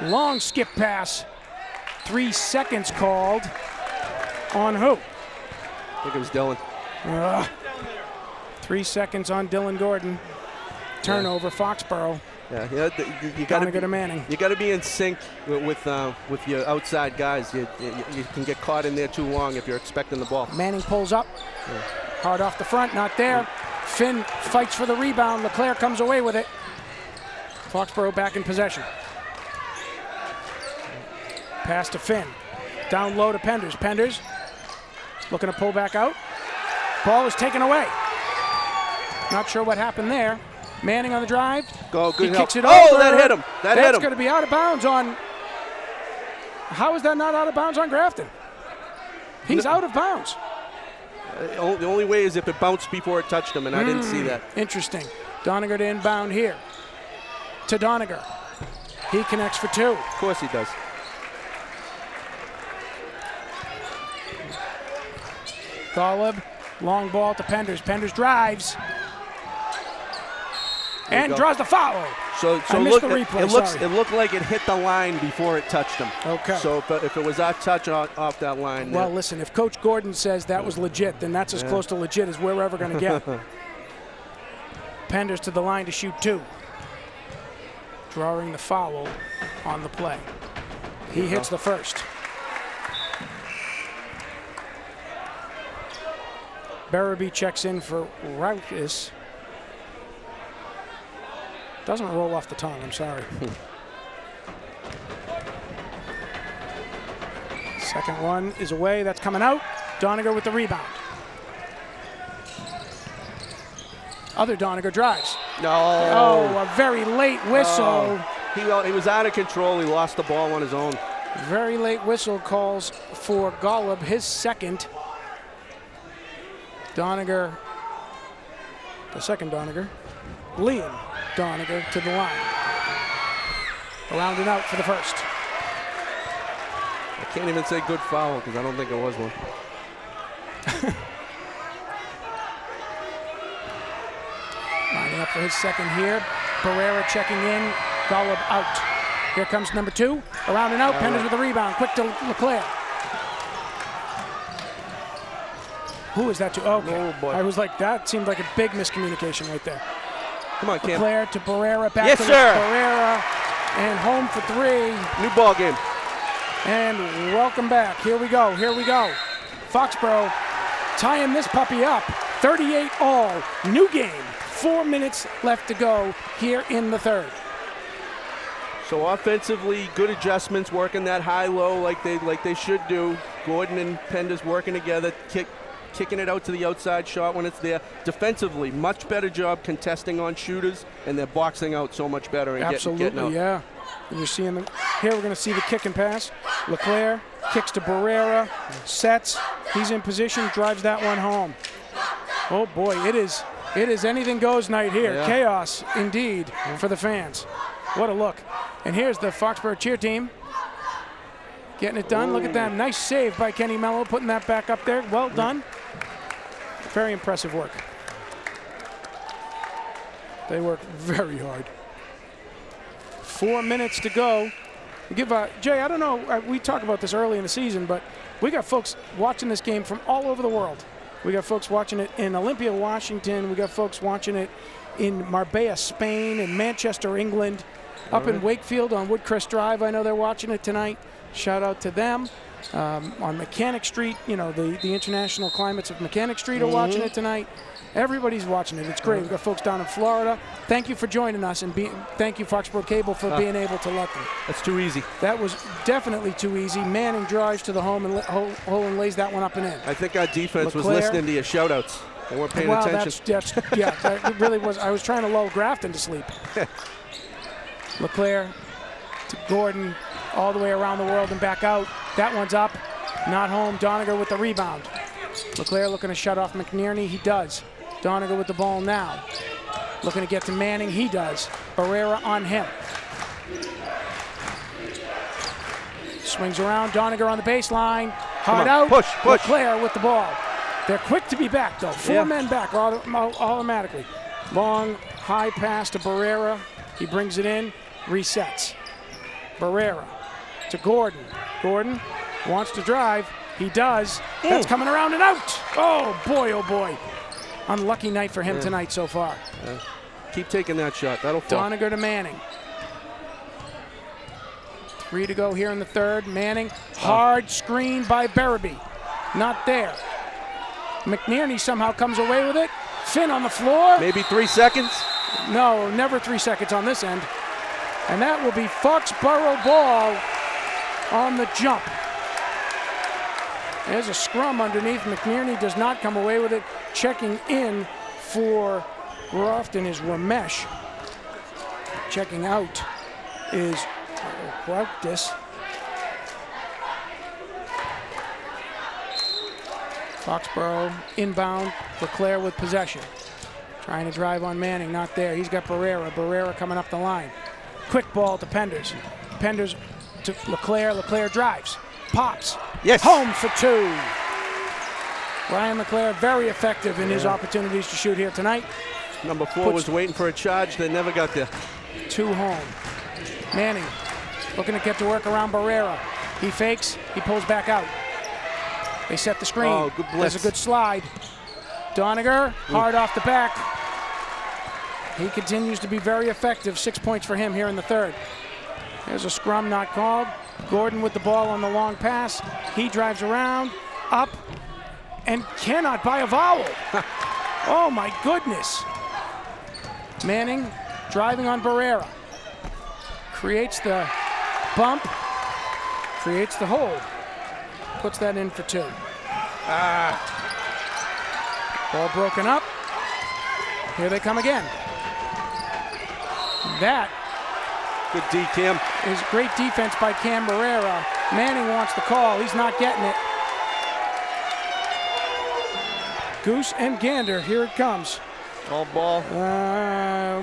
Long skip pass. 3 seconds called. On who? I think it was Dylan. 3 seconds on Dylan Gordon. Turnover, Foxborough. Yeah, you got to Manning. You got to be in sync with your outside guys. You can get caught in there too long if you're expecting the ball. Manning pulls up. Hard off the front, not there. Finn fights for the rebound. LeClaire comes away with it. Foxborough back in possession. Pass to Finn. Down low to Penders. Penders looking to pull back out. Ball is taken away. Not sure what happened there. Manning on the drive. Go, good He help. kicks it Oh, over. that hit him. That's going to be out of bounds on. How is that not out of bounds on Grafton? He's out of bounds. The only way is if it bounced before it touched him, and I didn't see that. Interesting. Doniger to inbound here. To Doniger. He connects for 2. Of course he does. Golub, long ball to Penders. Penders drives. And draws the foul. So I missed the replay, it looked like it hit the line before it touched him. Okay. So if it was our touch off that line. Well, listen, if Coach Gordon says that was legit, then that's as close to legit as we're ever going to get. Penders to the line to shoot 2. Drawing the foul on the play. He hits the first. Barabee checks in for Roudis. Doesn't roll off the tongue, I'm sorry. Second one is away, that's coming out. Doniger with the rebound. Other Doniger drives. No. Oh, a very late whistle. He was out of control. He lost the ball on his own. Very late whistle calls for Golub, his second. Doniger, the second Doniger, Liam Doniger to the line. Around and out for the first. I can't even say good foul because I don't think it was one. Lining up for his second here. Barrera checking in. Golub out. Here comes number 2. Around and out. Penders with the rebound. Quick to Leclerc. Who is that to? Okay. Oh, boy. I was like, that seemed like a big miscommunication right there. Come on, Cam. Leclerc to Barrera. Back yes, to sir. Barrera. And home for 3. New ball game. And welcome back. Here we go. Here we go. Foxborough tying this puppy up. 38 all. New game. 4 minutes left to go here in the third. So offensively, good adjustments, working that high-low like they should do. Gordon and Penders working together, kicking it out to the outside shot when it's there. Defensively, much better job contesting on shooters, and they're boxing out so much better and getting out. Yeah. And you're seeing them here. We're going to see the kick and pass. Leclerc kicks to Barrera, sets. He's in position, drives that one home. Oh boy, it is anything goes night here. Yeah. Chaos indeed for the fans. What a look. And here's the Foxborough cheer team getting it done. Look at that. Nice save by Kenny Mello, putting that back up there. Well done. Very impressive work. They work very hard. 4 minutes to go. Give Jay, I don't know, we talked about this early in the season, but we got folks watching this game from all over the world. We got folks watching it in Olympia, Washington. We got folks watching it in Marbella, Spain, and Manchester, England. Up in Wakefield on Woodcrest Drive, I know they're watching it tonight. Shout out to them. On Mechanic Street, you know, the international climates of Mechanic Street are watching it tonight. Everybody's watching it. It's great. We've got folks down in Florida. Thank you for joining us, and thank you, Foxborough Cable, for being able to let them. That's too easy. That was definitely too easy. Manning drives to the home and lays that one up and in. I think our defense was Leclerc. listening to your shout-outs. They weren't paying attention. That really was. I was trying to lull Grafton to sleep. Leclerc to Gordon, all the way around the world and back out. That one's up, not home. Doniger with the rebound. Leclerc looking to shut off McNerney. He does. Doniger with the ball now. Looking to get to Manning. He does. Barrera on him. Swings around. Doniger on the baseline. Hard out. Push. Leclerc with the ball. They're quick to be back, though. 4 men back automatically. Long, high pass to Barrera. He brings it in. Resets. Barrera to Gordon. Gordon wants to drive. He does. That's coming around and out. Oh, boy. Unlucky night for him tonight so far. Keep taking that shot. That'll fall. Doniger to Manning. 3 to go here in the third. Manning, hard screen by Berube. Not there. McNerney somehow comes away with it. Finn on the floor. Maybe 3 seconds. No, never 3 seconds on this end. And that will be Foxborough ball on the jump. There's a scrum underneath. McNerney does not come away with it. Checking in for Grafton is Ramesh. Checking out is Huauctis. Foxborough inbound. Leclerc with possession. Trying to drive on Manning, not there. He's got Barrera. Barrera coming up the line. Quick ball to Penders. Penders to Leclerc. Leclerc drives. Pops. Yes. Home for 2. Ryan Leclerc very effective in his opportunities to shoot here tonight. Number 4 was waiting for a charge. They never got there. 2 home. Manning looking to get to work around Barrera. He fakes. He pulls back out. They set the screen. Oh, good blitz. There's a good slide. Doniger, hard off the back. He continues to be very effective. 6 points for him here in the third. There's a scrum not called. Gordon with the ball on the long pass. He drives around, up, and cannot buy a vowel. Oh my goodness. Manning driving on Barrera. Creates the bump, creates the hold. Puts that in for 2. Ball broken up. Here they come again. That good D, Cam. Is great defense by Cam Barrera. Manning wants the call. He's not getting it. Goose and gander, here it comes. All ball?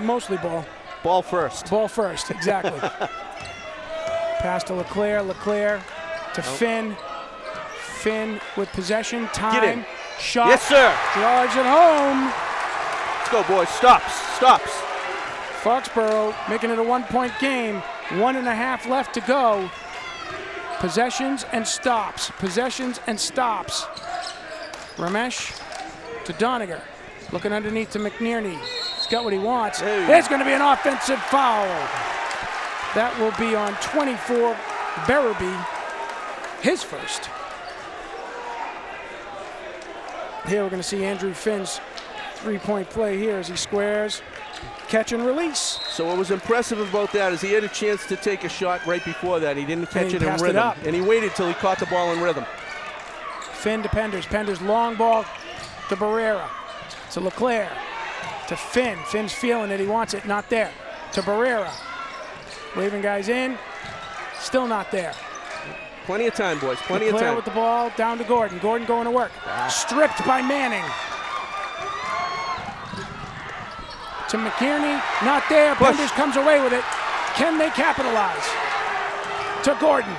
Mostly ball. Ball first. Ball first, exactly. Pass to Leclerc, Leclerc to Finn. Finn with possession, time, Get in. shot. Yes, sir. Drives it home. Let's go, boys. Stops. Foxborough making it a 1-point game. 1.5 left to go. Possessions and stops. Possessions and stops. Ramesh to Doniger. Looking underneath to McNearney. He's got what he wants. Hey. There's going to be an offensive foul. That will be on 24, Barabee, his first. Here we're going to see Andrew Finn's 3-point play here as he squares. Catch and release. So what was impressive about that is he had a chance to take a shot right before that. He didn't catch it in passed rhythm. it up. And he waited till he caught the ball in rhythm. Finn to Penders. Penders long ball to Barrera. To Leclerc. To Finn. Finn's feeling it. He wants it. Not there. To Barrera. Waving guys in. Still not there. Plenty of time, boys. Plenty Leclerc of time. with the ball. Down to Gordon. Gordon going to work. Stripped by Manning. To McKierney. Not there. Push. Penders comes away with it. Can they capitalize? To Gordon.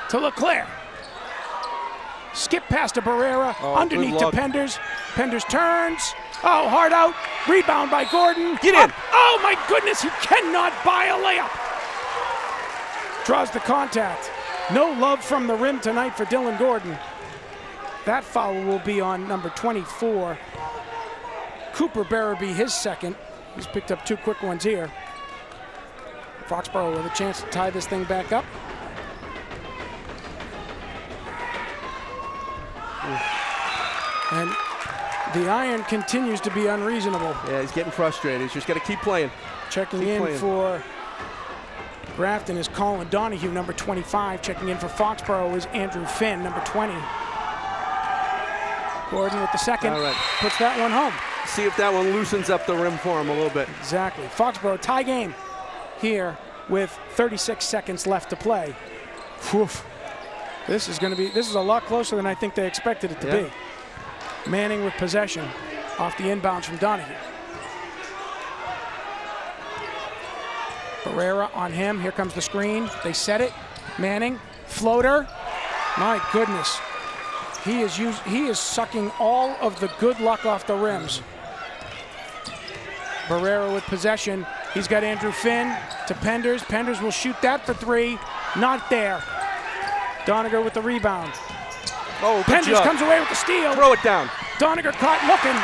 To Leclerc. Skip pass to Barrera. Underneath to Penders. Penders turns. Oh, hard out. Rebound by Gordon. Get in. Oh, my goodness. He cannot buy a layup. Draws the contact. No love from the rim tonight for Dylan Gordon. That foul will be on number 24. Cooper Barabee, his second. He's picked up 2 quick ones here. Foxborough with a chance to tie this thing back up. And the iron continues to be unreasonable. Yeah, he's getting frustrated. He's just got to keep playing. Checking in for Grafton is Colin Donahue, number 25. Checking in for Foxborough is Andrew Finn, number 20. Gordon with the second. All right. Puts that one home. See if that one loosens up the rim for him a little bit. Exactly. Foxborough tie game here with 36 seconds left to play. Whew. This is a lot closer than I think they expected it to be. Manning with possession off the inbounds from Donahue. Barrera on him. Here comes the screen. They set it. Manning, floater. My goodness. He is sucking all of the good luck off the rims. Barrera with possession. He's got Andrew Finn to Penders. Penders will shoot that for 3. Not there. Doniger with the rebound. Oh, good Penders job. comes away with the steal. Throw it down. Doniger caught looking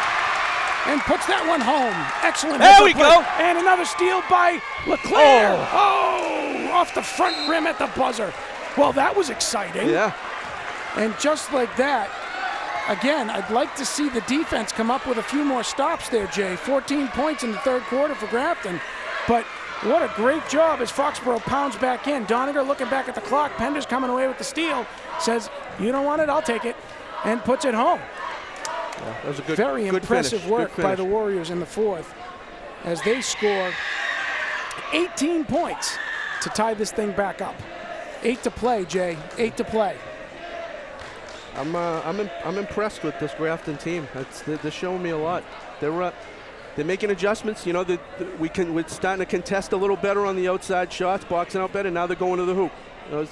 and puts that one home. Excellent. There we go. And another steal by Leclerc. Oh, off the front rim at the buzzer. Well, that was exciting. Yeah. And just like that, again, I'd like to see the defense come up with a few more stops there, Jay. 14 points in the third quarter for Grafton. But what a great job as Foxborough pounds back in. Doniger looking back at the clock. Penders coming away with the steal. Says, you don't want it, I'll take it. And puts it home. Yeah, that was a good, Very good impressive finish. work by the Warriors in the fourth as they score 18 points to tie this thing back up. 8 to play, Jay. 8 to play. I'm impressed with this Grafton team. They're showing me a lot. They're making adjustments. You know, we're starting to contest a little better on the outside shots, boxing out better. Now they're going to the hoop. You know,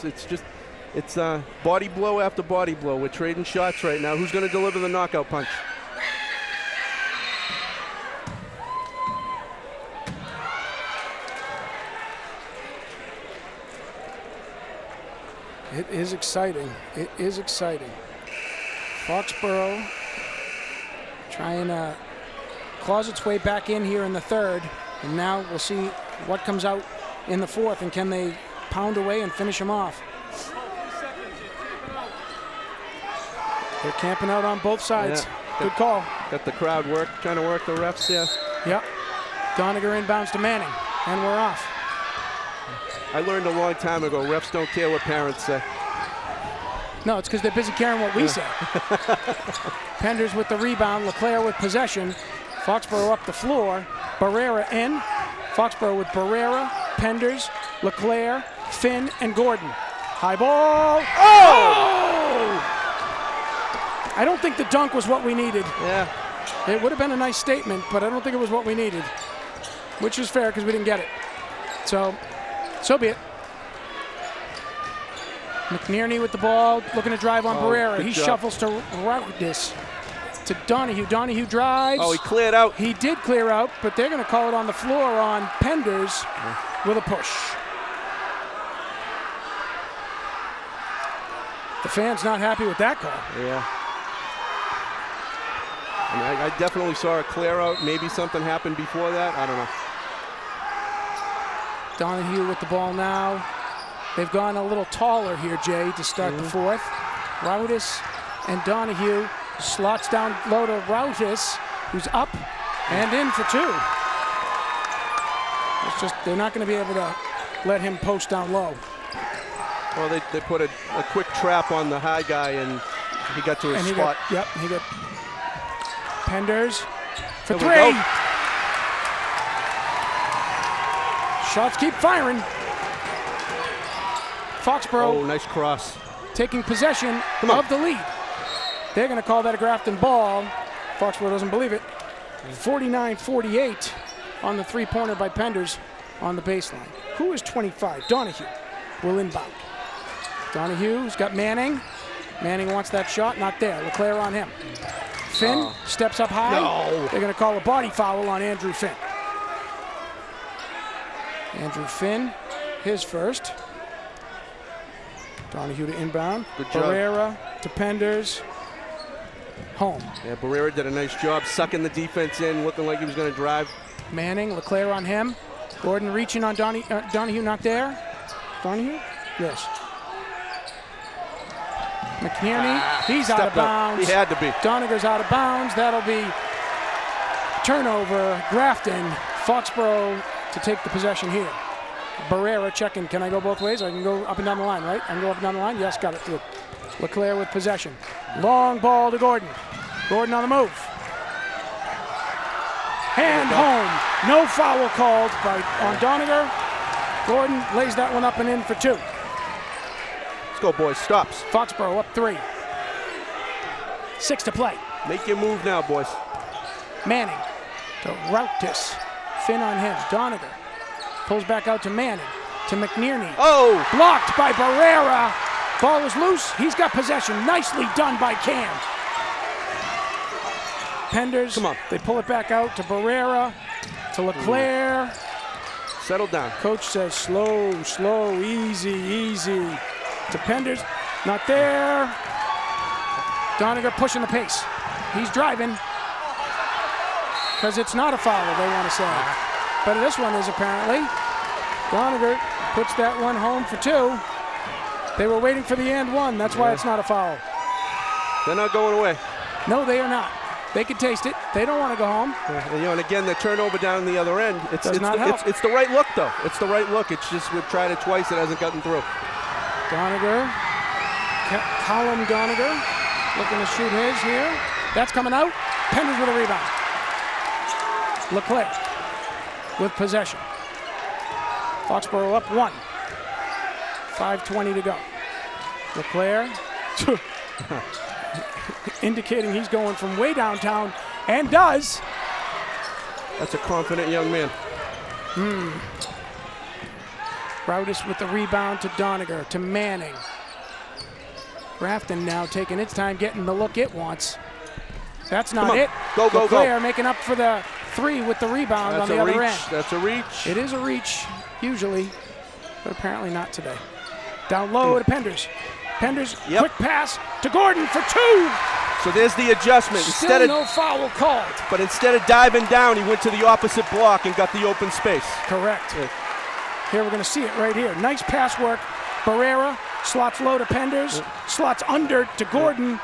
it's body blow after body blow. We're trading shots right now. Who's going to deliver the knockout punch? It is exciting. It is exciting. Foxborough trying to claws its way back in here in the third. And now we'll see what comes out in the fourth. And can they pound away and finish them off? They're camping out on both sides. Yeah. Good call. Got the crowd trying to work the refs, yeah. Yep. Doniger inbounds to Manning. And we're off. I learned a long time ago, refs don't care what parents say. No, it's because they're busy caring what we say. Penders with the rebound. Leclerc with possession. Foxborough up the floor. Barrera in. Foxborough with Barrera, Penders, Leclerc, Finn, and Gordon. High ball. Oh! I don't think the dunk was what we needed. Yeah. It would have been a nice statement, but I don't think it was what we needed, which is fair because we didn't get it. So be it. McNerney with the ball, looking to drive on Barrera. He shuffles to Roudis, to Donahue. Donahue drives. Oh, he cleared out. He did clear out, but they're going to call it on the floor on Penders with a push. The fans not happy with that call. Yeah. I mean, I definitely saw a clear out. Maybe something happened before that. I don't know. Donahue with the ball now. They've gone a little taller here, Jay, to start the fourth. Roudis and Donahue slots down low to Roudis, who's up and in for two. It's just they're not going to be able to let him post down low. Well, they put a quick trap on the high guy, and he got to his spot. He got Penders for three. Shots keep firing. Foxborough nice cross. Taking possession of the lead. They're going to call that a Grafton ball. Foxborough doesn't believe it. 49-48 on the three-pointer by Penders on the baseline. Who is 25? Donahue will inbound. Donahue's got Manning. Manning wants that shot. Not there. LeClaire on him. Finn steps up high. No. They're going to call a body foul on Andrew Finn. Andrew Finn, his first. Donahue to inbound. Good job. Barrera to Penders. Home. Yeah, Barrera did a nice job sucking the defense in, looking like he was going to drive. Manning, LeClaire on him. Gordon reaching on Donahue, not there. Donahue? Yes. McNerney, he's out of bounds. He had to be. Doniger's out of bounds. That'll be turnover. Grafton, Foxborough to take the possession here. Barrera checking. Can I go both ways? I can go up and down the line, right? I can go up and down the line? Yes, got it through. LeClaire with possession. Long ball to Gordon. Gordon on the move. Hand home. No foul called on Doniger. Gordon lays that one up and in for two. Let's go, boys. Stops. Foxborough up 3. 6 to play. Make your move now, boys. Manning to Roudis. Finn on him. Doniger pulls back out to Manning. To McNerney. Oh! Blocked by Barrera. Ball is loose. He's got possession. Nicely done by Cam. Penders. Come on. They pull it back out to Barrera. To LeClaire. Settle down. Coach says slow, easy, easy. To Penders. Not there. Doniger pushing the pace. He's driving. Because it's not a foul, they want to say. But this one is apparently. Doniger puts that one home for 2. They were waiting for the and one. That's why it's not a foul. They're not going away. No, they are not. They can taste it. They don't want to go home. And again, the turnover down the other end. It's the right look, though. It's the right look. It's just we've tried it twice. It hasn't gotten through. Doniger. Colin Doniger looking to shoot his here. That's coming out. Penders with a rebound. LeClaire with possession. Foxborough up 1. 5:20 to go. LeClaire indicating he's going from way downtown, and does. That's a confident young man. Roudis with the rebound to Doniger, to Manning. Grafton now taking its time, getting the look it wants. That's not it. Go, LeClaire making up for the 3 with the rebound on the other end. That's a reach. It is a reach, usually, but apparently not today. Down low to Penders. Penders, quick pass to Gordon for 2. So there's the adjustment. Still no foul called. But instead of diving down, he went to the opposite block and got the open space. Correct. Here we're going to see it right here. Nice pass work. Barrera slots low to Penders, slots under to Gordon.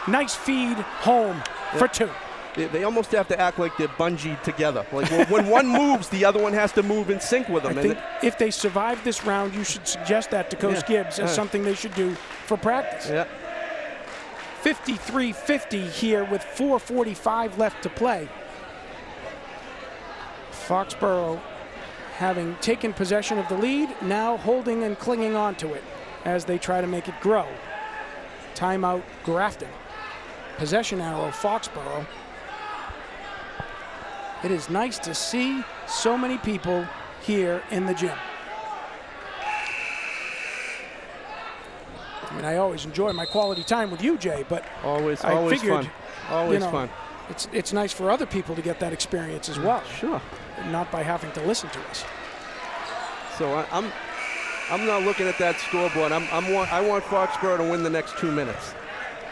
Nice feed home for 2. They almost have to act like they're bungeed together. Like when one moves, the other one has to move in sync with them. I think if they survive this round, you should suggest that to Coach Gibbs as something they should do for practice. 53-50 here with 4:45 left to play. Foxborough having taken possession of the lead, now holding and clinging on to it as they try to make it grow. Timeout, Grafton. possession arrow, Foxborough. It is nice to see so many people here in the gym. I mean, I always enjoy my quality time with you, Jay, but always figured, fun. Always fun. It's nice for other people to get that experience as well. Sure. Not by having to listen to us. So I'm not looking at that scoreboard. I want Foxborough to win the next 2 minutes.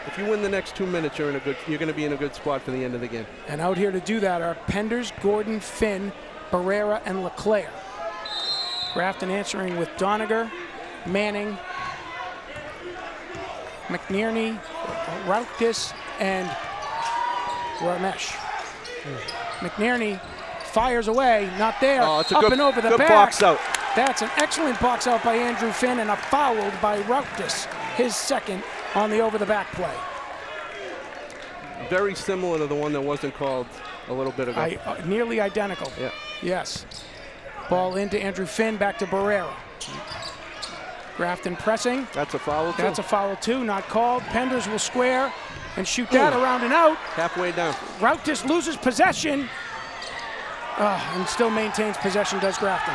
If you win the next 2 minutes, you're going to be in a good spot for the end of the game. And out here to do that are Penders, Gordon, Finn, Barrera, and LeClaire. Grafton answering with Doniger, Manning, McNierney, Routkus, and Ramesh. McNierney fires away, not there. Oh, it's a up good, and over the good back. box out. That's an excellent box out by Andrew Finn, and a fouled by Routkus, his second on the over-the-back play. Very similar to the one that wasn't called a little bit ago. Nearly identical. Yeah. Yes. Ball into Andrew Finn, back to Barrera. Grafton pressing. That's a foul, too. That's a foul, too, not called. Penders will square and shoot that around and out. Halfway down. Routkus loses possession. And still maintains possession, does Grafton.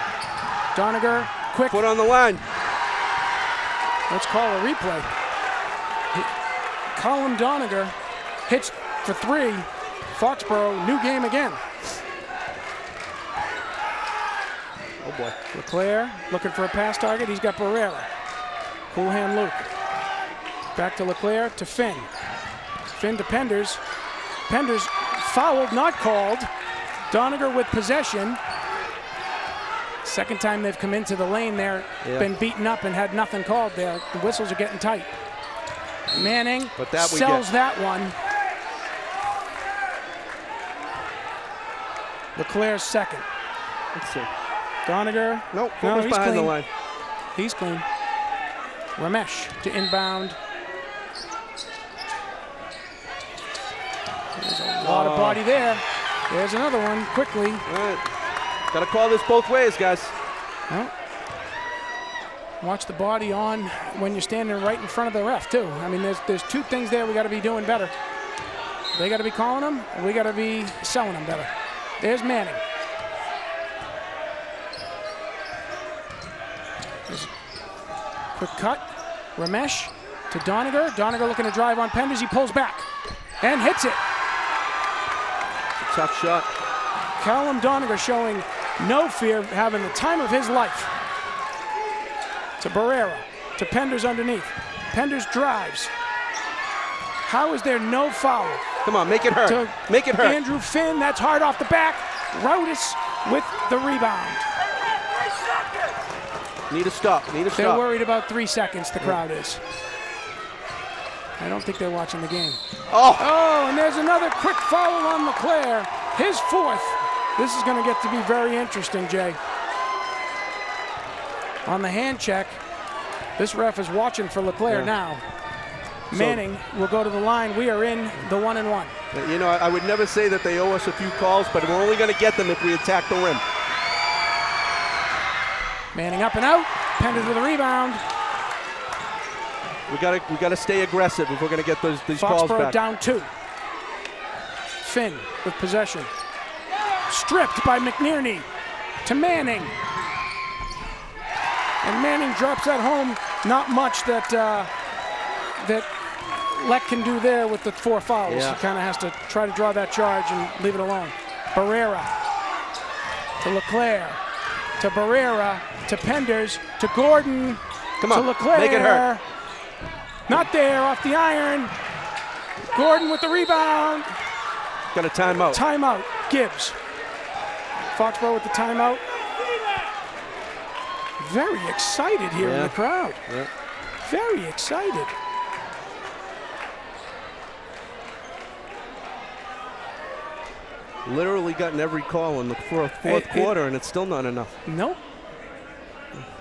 Doniger, quick. Foot on the line. Let's call a replay. Colin Doniger hits for three. Foxborough, new game again. Oh, boy. LeClaire looking for a pass target. He's got Barrera. Cool hand Luke. Back to LeClaire to Finn. Finn to Penders. Penders fouled, not called. Doniger with possession. Second time they've come into the lane there, been beaten up and had nothing called there. The whistles are getting tight. Manning sells that one. LeClaire's second. Let's see. Doniger. Nope, no, he's behind clean. the line. He's clean. Ramesh to inbound. There's a lot of body there. There's another one, quickly. All right. Got to call this both ways, guys. Well, watch the body on when you're standing right in front of the ref, too. I mean, there's two things there we got to be doing better. They got to be calling them, and we got to be selling them better. There's Manning. There's a quick cut. Ramesh to Doniger. Doniger looking to drive on Penders. He pulls back and hits it. Tough shot. Callum Doniger showing no fear, having the time of his life. To Barrera, to Penders underneath. Penders drives. How is there no foul? Come on, make it hurt. Make it hurt. Andrew Finn, that's hard off the back. Routkus with the rebound. Need a stop, need a stop. They're worried about 3 seconds, the crowd is. I don't think they're watching the game. Oh, and there's another quick foul on LeClaire. His fourth. This is going to get to be very interesting, Jay. On the hand check, this ref is watching for LeClaire now. Manning will go to the line. We are in the 1-and-1. You know, I would never say that they owe us a few calls, but we're only going to get them if we attack the rim. Manning up and out. Penders with a rebound. We got to stay aggressive if we're going to get these calls back. Foxborough down 2. Finn with possession. Stripped by McNierney to Manning. And Manning drops that home. Not much that Leck can do there with the 4 fouls. Yeah. He kind of has to try to draw that charge and leave it alone. Barrera to LeClaire. To Barrera to Penders to Gordon. Come on, to LeClaire. make it hurt. Not there, off the iron. Gordon with the rebound. Got a timeout. Timeout, Gibbs. Foxborough with the timeout. Very excited here in the crowd. Yeah. Very excited. Literally gotten every call in the fourth quarter, and it's still not enough. Nope.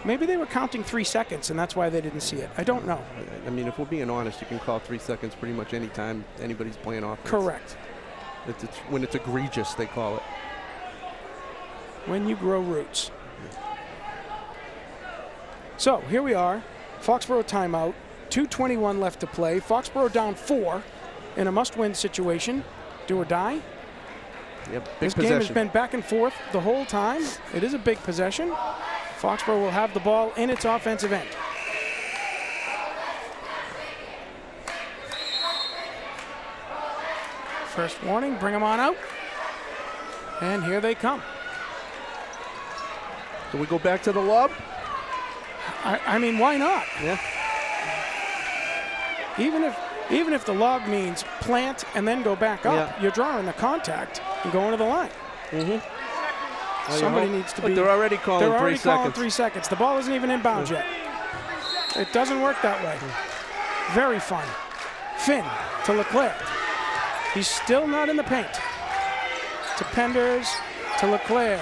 Maybe they were counting 3 seconds, and that's why they didn't see it. I don't know. I mean, if we're being honest, you can call 3 seconds pretty much any time anybody's playing offense. Correct. When it's egregious, they call it. When you grow roots. So here we are. Foxborough timeout. 2:21 left to play. Foxborough down 4. in a must-win situation. Do or die. Yep, big This possession. game has been back and forth the whole time. It is a big possession. Foxborough will have the ball in its offensive end. First warning, bring them on out. And here they come. Do we go back to the lob? I mean, why not? Yeah. Even if the lob means plant and then go back up, you're drawing the contact and going to the line. Somebody needs to be. They're already calling 3 seconds. They're already calling 3 seconds. The ball isn't even inbounds yet. It doesn't work that way. Very fun. Finn to Leclerc. He's still not in the paint. To Penders, to Leclerc.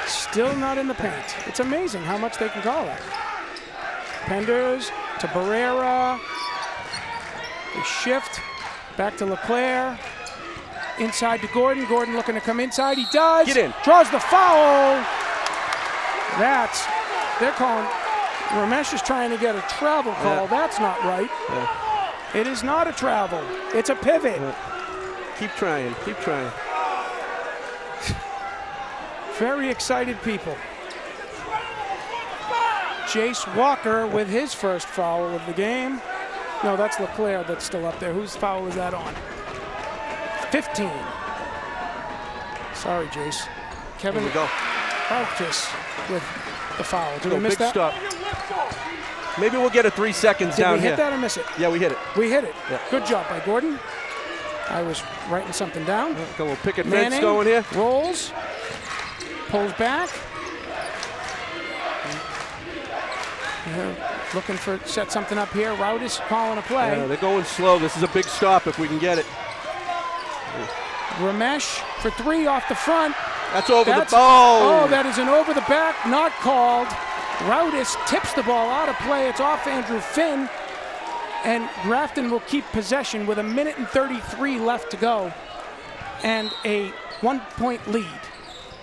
Still not in the paint. It's amazing how much they can call that. Penders to Barrera. They shift. Back to Leclerc. Inside to Gordon. Gordon looking to come inside. He does. Get in. Draws the foul. They're calling. Ramesh is trying to get a travel call. Yeah. That's not right. Yeah. It is not a travel. It's a pivot. Keep trying. Keep trying. Very excited people. Jace Walker with his first foul of the game. No, that's Leclerc that's still up there. Whose foul is that on? 15. Sorry, Jace. Kevin Arctis with the foul. Did we miss big that? Stop. Maybe we'll get a 3 seconds down here. Did we hit that or miss it? Yeah, we hit it. We hit it. Yeah. Good job by Gordon. I was writing something down. Got a little picket Manning fence going here. Rolls. Pulls back. Looking for set something up here. Roudis calling a play. Yeah, they're going slow. This is a big stop if we can get it. Ramesh for 3 off the front. That's over the ball. Oh, that is an over the back, not called. Roudis tips the ball out of play. It's off Andrew Finn. And Grafton will keep possession with 1:33 left to go and a 1-point lead.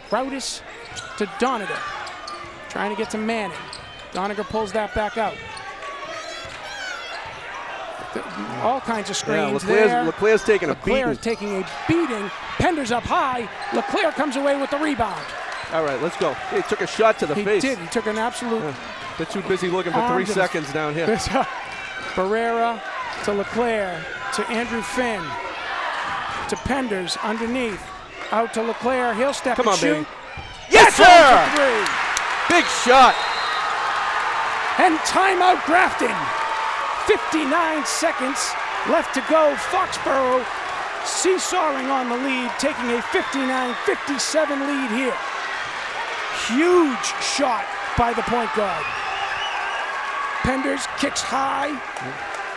Roudis to Doniger. Trying to get to Manning. Doniger pulls that back out. All kinds of screens there. Leclerc's taking a beating. Leclerc is taking a beating. Penders up high. Leclerc comes away with the rebound. All right, let's go. He took a shot to the face. He did. He took an absolute. They're too busy looking for 3 seconds down here. Barrera to Leclerc to Andrew Finn to Penders underneath. Out to Leclerc. He'll step and shoot. Baby. Yes, sir! 3. Big shot. And timeout Grafton. 59 seconds left to go. Foxborough seesawing on the lead, taking a 59-57 lead here. Huge shot by the point guard. Penders kicks high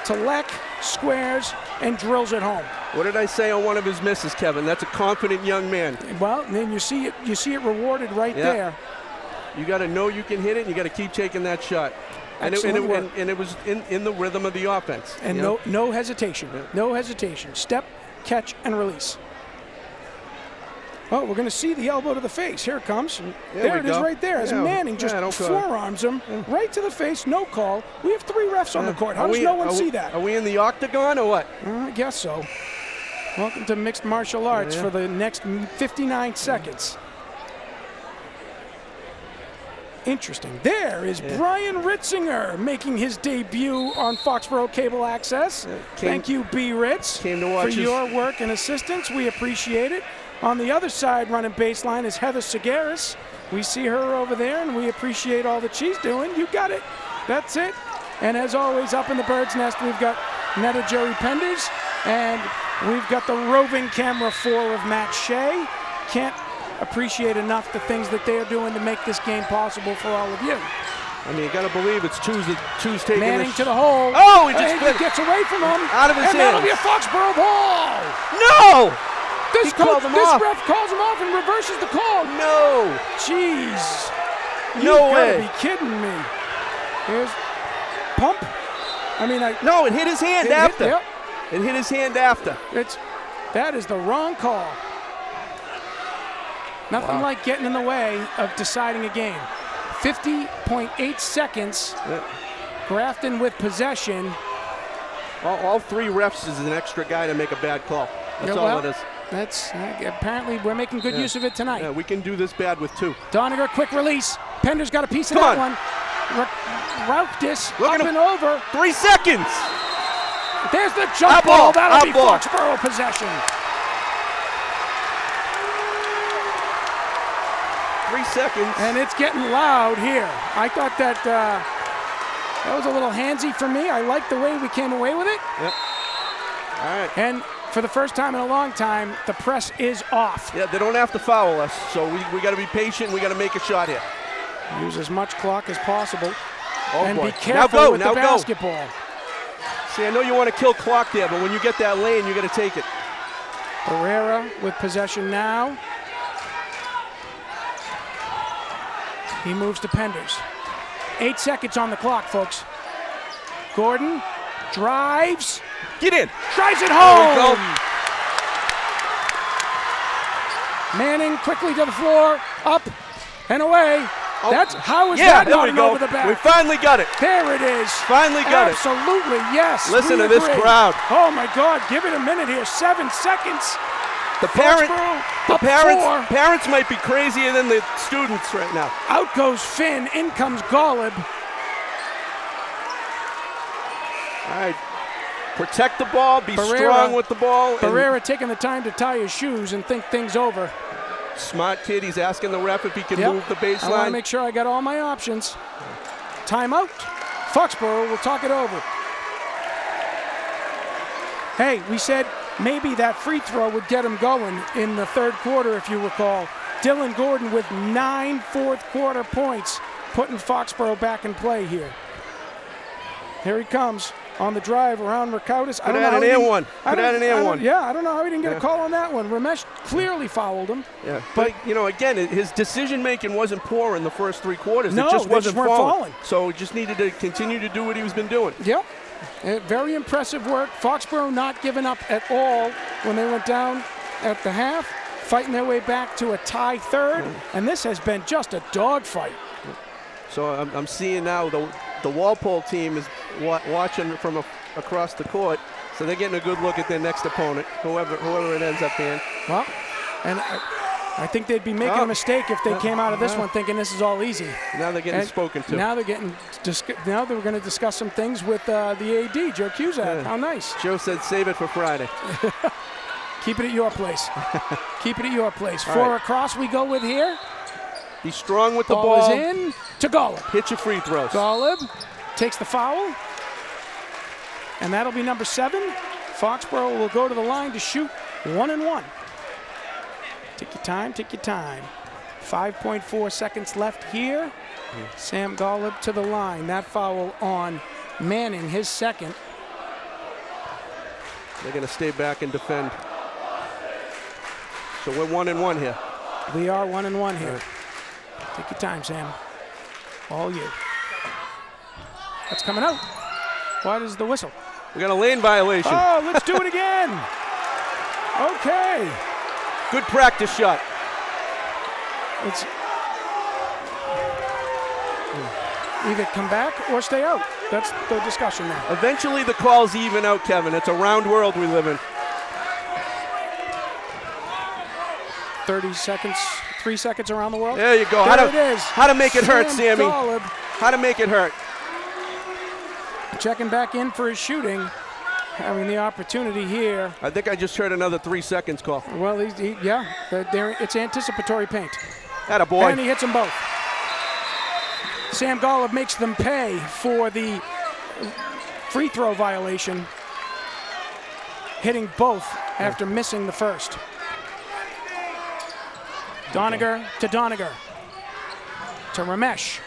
to Leck, squares, and drills it home. What did I say on one of his misses, Kevin? That's a confident young man. Well, then you see it rewarded right there. You got to know you can hit it, and you got to keep taking that shot. And it was in the rhythm of the offense. And no hesitation. Yeah. No hesitation. Step, catch, and release. Oh, we're going to see the elbow to the face. Here it comes. There it is right there. As Manning just forearms him right to the face. No call. We have 3 refs on the court. How does no one see that? Are we in the octagon or what? I guess so. Welcome to mixed martial arts for the next 59 seconds. Interesting. There is Brian Ritzinger making his debut on Foxboro Cable Access. Thank you, B. Ritz, for your work and assistance. We appreciate it. On the other side, running baseline, is Heather Segaris. We see her over there, and we appreciate all that she's doing. You got it. That's it. And as always, up in the bird's nest, we've got Netta Jerry Penders, and we've got the roving camera 4 of Matt Shea. Can't appreciate enough the things that they are doing to make this game possible for all of you. I mean, you got to believe it's two's taking Manning to the hole. Oh, he just gets away from him. Out of his hands. And that'll be a Foxborough ball. No! This ref calls him off and reverses the call. No! Jeez. No way. You gotta be kidding me. Here's pump. No, it hit his hand after. Yep. It hit his hand after. That is the wrong call. Nothing like getting in the way of deciding a game. 50.8 seconds. Grafton with possession. All 3 refs is an extra guy to make a bad call. That's all it is. That's apparently we're making good use of it tonight. Yeah, we can do this bad with 2. Doniger, quick release. Pender's got a piece of that one. Rauktis up and over. 3 seconds. There's the jump ball. That'll be Foxborough possession. 3 seconds. And it's getting loud here. I thought that that was a little handsy for me. I like the way we came away with it. Yep. All right. And for the first time in a long time, the press is off. Yeah, they don't have to foul us, so we got to be patient. We got to make a shot here. Use as much clock as possible. Oh, and boy. Be careful with the basketball. See, I know you want to kill clock there, but when you get that lane, you got to take it. Barrera with possession now. He moves to Penders. 8 seconds on the clock, folks. Gordon drives. Get in. Drives it home. There we go. Manning quickly to the floor. Up and away. Oh. How is that not an over the back? We finally got it. There it is. Finally got it. Absolutely, yes. Listen to this crowd. Oh my God, give it a minute here. 7 seconds. The parents might be crazier than the students right now. Out goes Finn. In comes Golub. All right. Protect the ball. Be strong with the ball. Barrera taking the time to tie his shoes and think things over. Smart kid. He's asking the ref if he can move the baseline. I want to make sure I got all my options. Timeout. Foxborough will talk it over. Hey, we said maybe that free throw would get him going in the third quarter, if you recall. Dylan Gordon with 9 fourth-quarter points, putting Foxborough back in play here. Here he comes on the drive around Rauktis. Could add an air one. Yeah, I don't know how he didn't get a call on that one. Ramesh clearly fouled him. Yeah, but again, his decision-making wasn't poor in the first 3 quarters. No, it just wasn't falling. So he just needed to continue to do what he's been doing. Yep. Very impressive work. Foxborough not giving up at all when they went down at the half, fighting their way back to a tie third, and this has been just a dogfight. So I'm seeing now the Walpole team is watching from across the court, so they're getting a good look at their next opponent, whoever it ends up being. Well, and I think they'd be making a mistake if they came out of this one thinking this is all easy. Now they're getting spoken to. Now they're going to discuss some things with the AD, Joe Cusack. Yeah. How nice. Joe said save it for Friday. Keep it at your place. Keep it at your place. 4 across we go with here. Be strong with the ball. Ball is in to Golub. Hit your free throws. Golub takes the foul. And that'll be number 7. Foxborough will go to the line to shoot 1 and 1. Take your time, take your time. 5.4 seconds left here. Sam Golub to the line. That foul on Manning, his second. They're going to stay back and defend. So we're 1 and 1 here. We are 1 and 1 here. Take your time, Sam. All you. That's coming out. What is the whistle? We got a lane violation. Oh, let's do it again. Okay. Good practice shot. It's either come back or stay out. That's the discussion now. Eventually the calls even out, Kevin. It's a round world we live in. 30 seconds, 3 seconds around the world. There you go. There it is. How to make it hurt, Sammy. Golub. How to make it hurt. Checking back in for his shooting. Having the opportunity here. I think I just heard another 3 seconds call. Well, it's anticipatory paint. Atta boy. And he hits them both. Sam Golub makes them pay for the free throw violation, hitting both after missing the first. Doniger to Doniger. To Ramesh.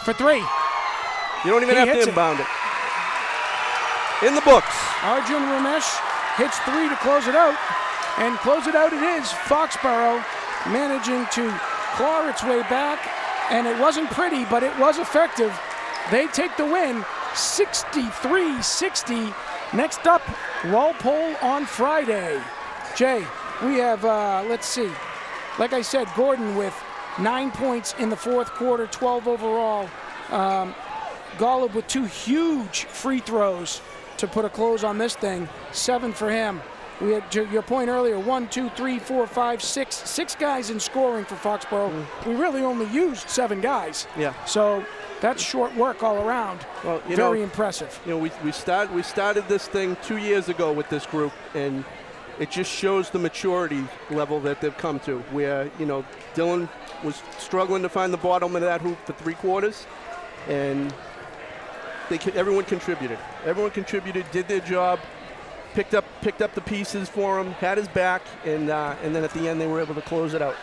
For 3. You don't even have to inbound it. In the books. Arjun Ramesh hits 3 to close it out. And close it out it is. Foxborough managing to claw its way back. And it wasn't pretty, but it was effective. They take the win, 63-60. Next up, Walpole on Friday. Jay, we have, let's see. Like I said, Gordon with 9 points in the fourth quarter, 12 overall. Golub with 2 huge free throws. to put a close on this thing. 7 for him. We had your point earlier, 1, 2, 3, 4, 5, 6. 6 guys in scoring for Foxborough. We really only used 7 guys. Yeah. So that's short work all around. Well, very impressive. We started this thing 2 years ago with this group, and it just shows the maturity level that they've come to, where, Dylan was struggling to find the bottom of that hoop for 3 quarters, and everyone contributed. Everyone contributed, did their job, picked up the pieces for him, had his back, and then at the end they were able to close it out.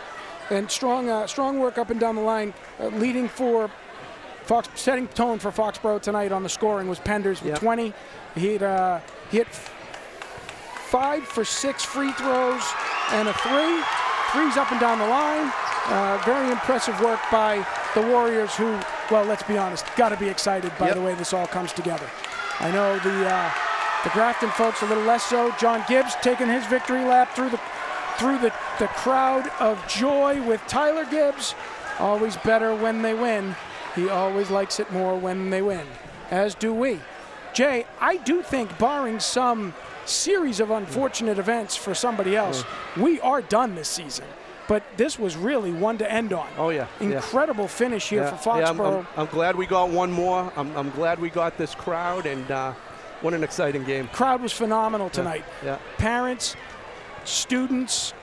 And strong work up and down the line, leading for setting tone for Foxborough tonight on the scoring was Penders with 20. He hit 5 for 6 free throws and a 3. 3's up and down the line. Very impressive work by the Warriors, who, well, let's be honest, got to be excited by the way this all comes together. I know the Grafton folks a little less so. John Gibbs taking his victory lap through the crowd of joy with Tyler Gibbs. Always better when they win. He always likes it more when they win, as do we. Jay, I do think, barring some series of unfortunate events for somebody else, we are done this season. But this was really one to end on. Oh, yeah. Incredible finish here for Foxborough. I'm glad we got one more. I'm glad we got this crowd, and what an exciting game. Crowd was phenomenal tonight. Parents, students,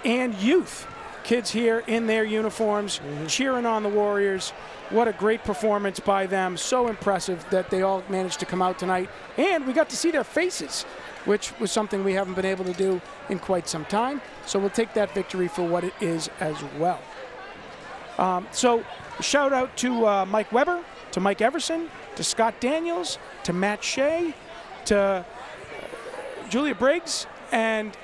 and youth. Kids here in their uniforms, cheering on the Warriors. What a great performance by them. So impressive that they all managed to come out tonight. And we got to see their faces, which was something we haven't been able to do in quite some time. So we'll take that victory for what it is as well. So shout out to Mike Weber, to Mike Everson, to Scott Daniels, to Matt Shea, to Julia Briggs, and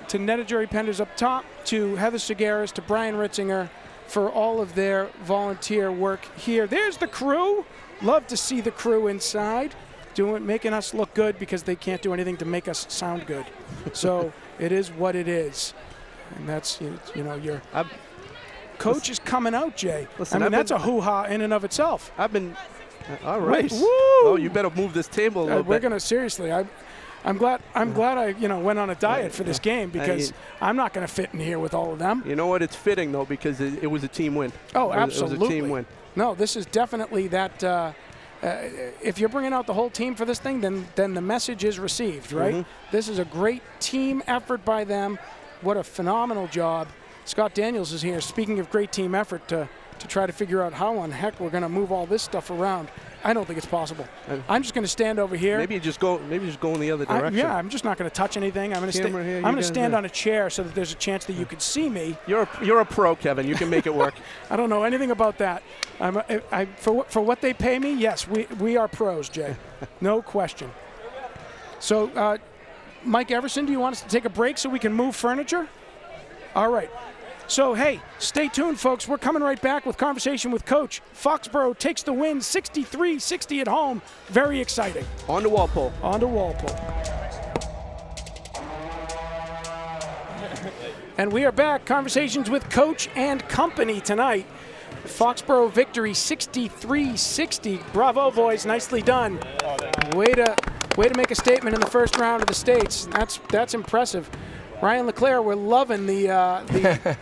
to Netta Jury Penders up top, to Heather Segaris, to Brian Ritzinger for all of their volunteer work here. There's the crew. Love to see the crew inside making us look good, because they can't do anything to make us sound good. So it is what it is. And that's, your coach is coming out, Jay. Listen, that's a hoo-ha in and of itself. All right. Woo! Oh, you better move this table a little bit. We're going to, seriously, I'm glad I went on a diet for this game, because I'm not going to fit in here with all of them. You know what? It's fitting, though, because it was a team win. Oh, absolutely. It was a team win. No, this is definitely that. If you're bringing out the whole team for this thing, then the message is received, right? This is a great team effort by them. What a phenomenal job. Scott Daniels is here. Speaking of great team effort, to try to figure out how on heck we're going to move all this stuff around. I don't think it's possible. I'm just going to stand over here. Maybe just go in the other direction. I'm just not going to touch anything. I'm going to stand on a chair so that there's a chance that you can see me. You're a pro, Kevin. You can make it work. I don't know anything about that. For what they pay me, yes, we are pros, Jay. No question. So, Mike Everson, do you want us to take a break so we can move furniture? All right. So, hey, stay tuned, folks. We're coming right back with conversation with Coach. Foxborough takes the win 63-60 at home. Very exciting. On to Walpole. And we are back. Conversations with Coach and company tonight. Foxborough victory 63-60. Bravo, boys. Nicely done. Way to make a statement in the first round of the States. That's impressive. Ryan LeClaire, we're loving the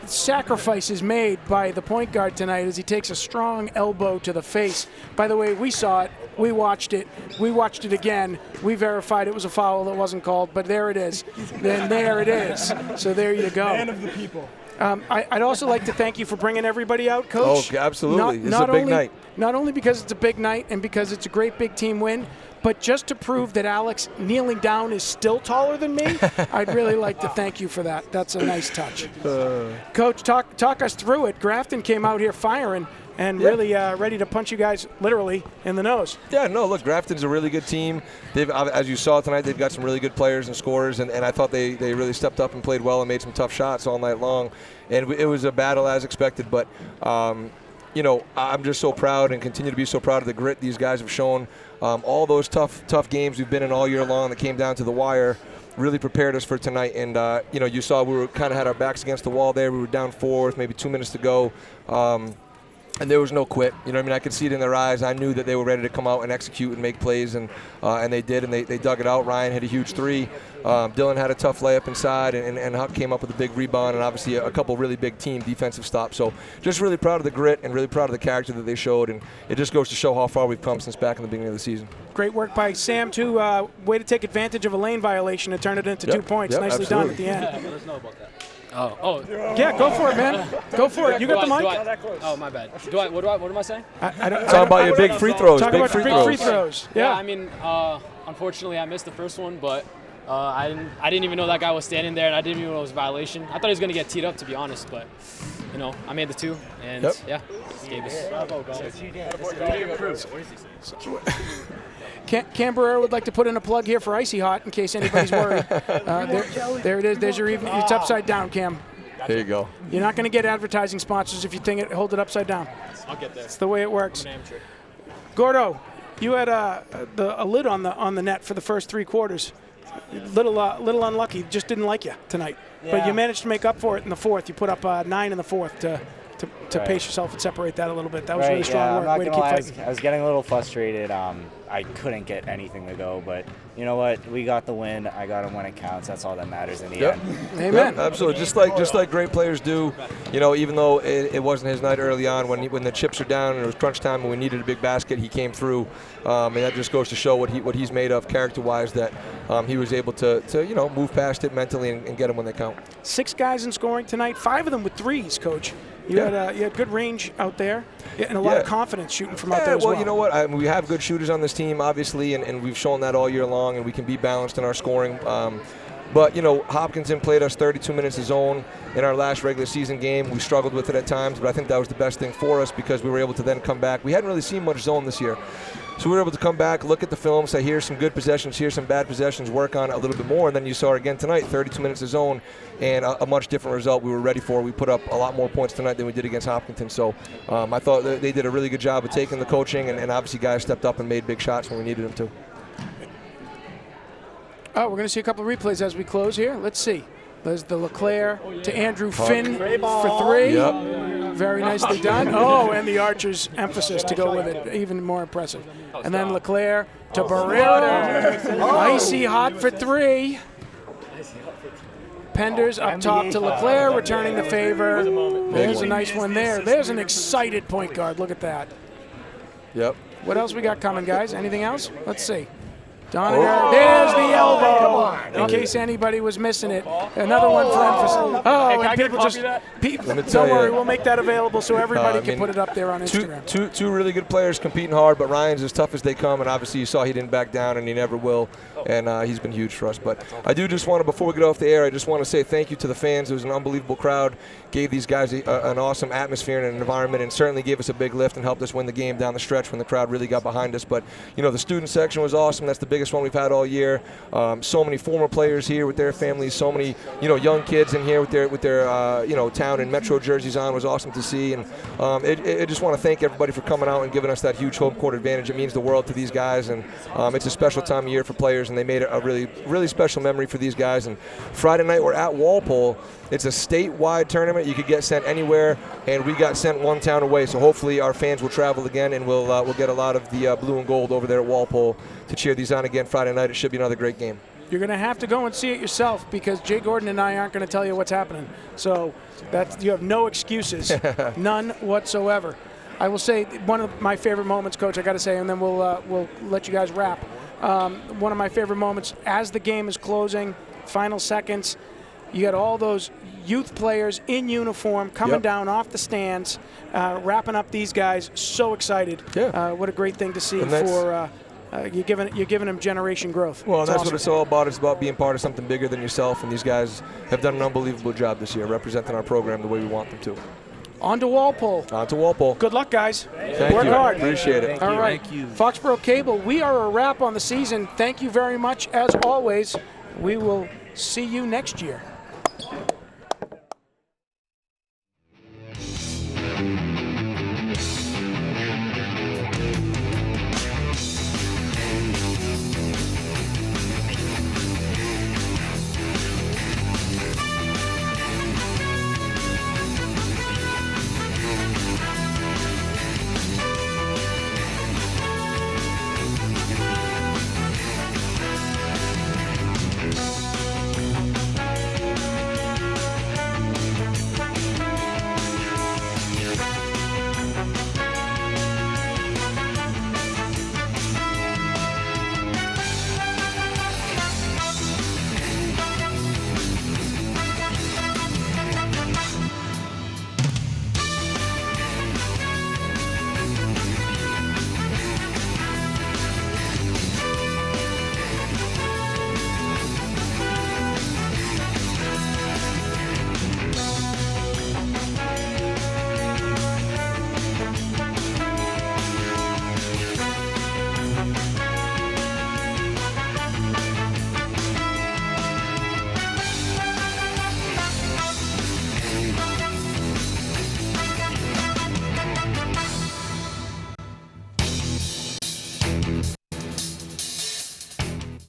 sacrifices made by the point guard tonight as he takes a strong elbow to the face. By the way, we saw it. We watched it. We watched it again. We verified it was a foul that wasn't called, but there it is. Then there it is. So there you go. Man of the people. I'd also like to thank you for bringing everybody out, Coach. Oh, absolutely. It's a big night. Not only because it's a big night and because it's a great big team win, but just to prove that Alex kneeling down is still taller than me, I'd really like to thank you for that. That's a nice touch. Coach, talk us through it. Grafton came out here firing and really ready to punch you guys literally in the nose. Yeah, no, look, Grafton's a really good team. They've, as you saw tonight, they've got some really good players and scorers, and I thought they really stepped up and played well and made some tough shots all night long. And it was a battle as expected, but I'm just so proud and continue to be so proud of the grit these guys have shown. All those tough games we've been in all year long that came down to the wire really prepared us for tonight. And, you saw we were kind of had our backs against the wall there. We were down 4 with maybe 2 minutes to go. And there was no quit. You know what I mean? I could see it in their eyes. I knew that they were ready to come out and execute and make plays, and they did, and they dug it out. Ryan hit a huge three. Dylan had a tough layup inside, and Huck came up with a big rebound and obviously a couple really big team defensive stops. So just really proud of the grit and really proud of the character that they showed, and it just goes to show how far we've come since back in the beginning of the season. Great work by Sam, too. Way to take advantage of a lane violation and turn it into 2 points. Nicely done at the end. Yeah, let us know about that. Yeah, go for it, man. Go for it. You got the mic? Oh, my bad. What am I saying? Talk about your big free throws. Talk about the big free throws. Yeah, I mean, unfortunately, I missed the first one, but I didn't even know that guy was standing there, and I didn't even know it was a violation. I thought he was going to get teed up, to be honest, but, you know, I made the 2, and, yeah, Davis. Bravo, guys. Canberra would like to put in a plug here for Icy Hot in case anybody's worried. There it is. There's your evening. It's upside down, Cam. There you go. You're not going to get advertising sponsors if you hold it upside down. I'll get there. It's the way it works. Gordo, you had a lid on the net for the first 3 quarters. Little unlucky. Just didn't like you tonight. Yeah. But you managed to make up for it in the fourth. You put up 9 in the fourth to pace yourself and separate that a little bit. That was really strong work. Way to keep fighting. I was getting a little frustrated. I couldn't get anything to go, but you know what? We got the win. I got him when it counts. That's all that matters in the end. Amen. Yep, absolutely. Just like great players do. You know, even though it wasn't his night early on, when the chips are down and it was crunch time and we needed a big basket, he came through, and that just goes to show what he's made of character-wise. That he was able to move past it mentally and get them when they count. 6 guys in scoring tonight. 5 of them with threes, Coach. You had good range out there and a lot of confidence shooting from out there as well. Well, you know what? We have good shooters on this team, obviously, and we've shown that all year long, and we can be balanced in our scoring. But, you know, Hopkinton played us 32 minutes of zone in our last regular season game. We struggled with it at times, but I think that was the best thing for us because we were able to then come back. We hadn't really seen much zone this year. So we were able to come back, look at the film, say, here's some good possessions, here's some bad possessions, work on it a little bit more. And then you saw it again tonight, 32 minutes of zone, and a much different result we were ready for. We put up a lot more points tonight than we did against Hopkinton. So I thought they did a really good job of taking the coaching, and obviously guys stepped up and made big shots when we needed them to. We're going to see a couple of replays as we close here. Let's see. There's the LeClaire to Andrew Finn for 3. Yep. Very nicely done. Oh, and the Archer's emphasis to go with it, even more impressive. And then LeClaire to Barrera. Icy Hot for 3. Penders up top to LeClaire, returning the favor. There's a nice one there. There's an excited point guard. Look at that. Yep. What else we got coming, guys? Anything else? Let's see. Donaher, there's the elbow, in case anybody was missing it. Another one for emphasis. Oh, and people just, don't worry, we'll make that available so everybody can put it up there on Instagram. Two really good players competing hard, but Ryan's as tough as they come, and obviously you saw he didn't back down, and he never will, and he's been huge for us. But I do just want to, before we get off the air, I just want to say thank you to the fans. It was an unbelievable crowd, gave these guys an awesome atmosphere and an environment, and certainly gave us a big lift and helped us win the game down the stretch when the crowd really got behind us. But, you know, the student section was awesome. That's the biggest one we've had all year. So many former players here with their families, so many, you know, young kids in here with their you know, town and metro jerseys on was awesome to see. And I just want to thank everybody for coming out and giving us that huge home court advantage. It means the world to these guys, and it's a special time of year for players, and they made it a really, really special memory for these guys. And Friday night we're at Walpole. It's a statewide tournament. You could get sent anywhere, and we got sent one town away. So hopefully our fans will travel again, and we'll get a lot of the blue and gold over there at Walpole to cheer these on again Friday night. It should be another great game. You're going to have to go and see it yourself because Jay Gordon and I aren't going to tell you what's happening. So you have no excuses, none whatsoever. I will say one of my favorite moments, Coach, I got to say, and then we'll let you guys wrap. One of my favorite moments as the game is closing, final seconds, you got all those youth players in uniform coming down off the stands, wrapping up these guys. So excited! What a great thing to see for you're giving them generation growth. Well, that's what it's all about. It's about being part of something bigger than yourself. And these guys have done an unbelievable job this year, representing our program the way we want them to. On to Walpole. On to Walpole. Good luck, guys. Thank Work you. hard. Appreciate it. All right. Thank you. Foxborough Cable, we are a wrap on the season. Thank you very much. As always, we will see you next year.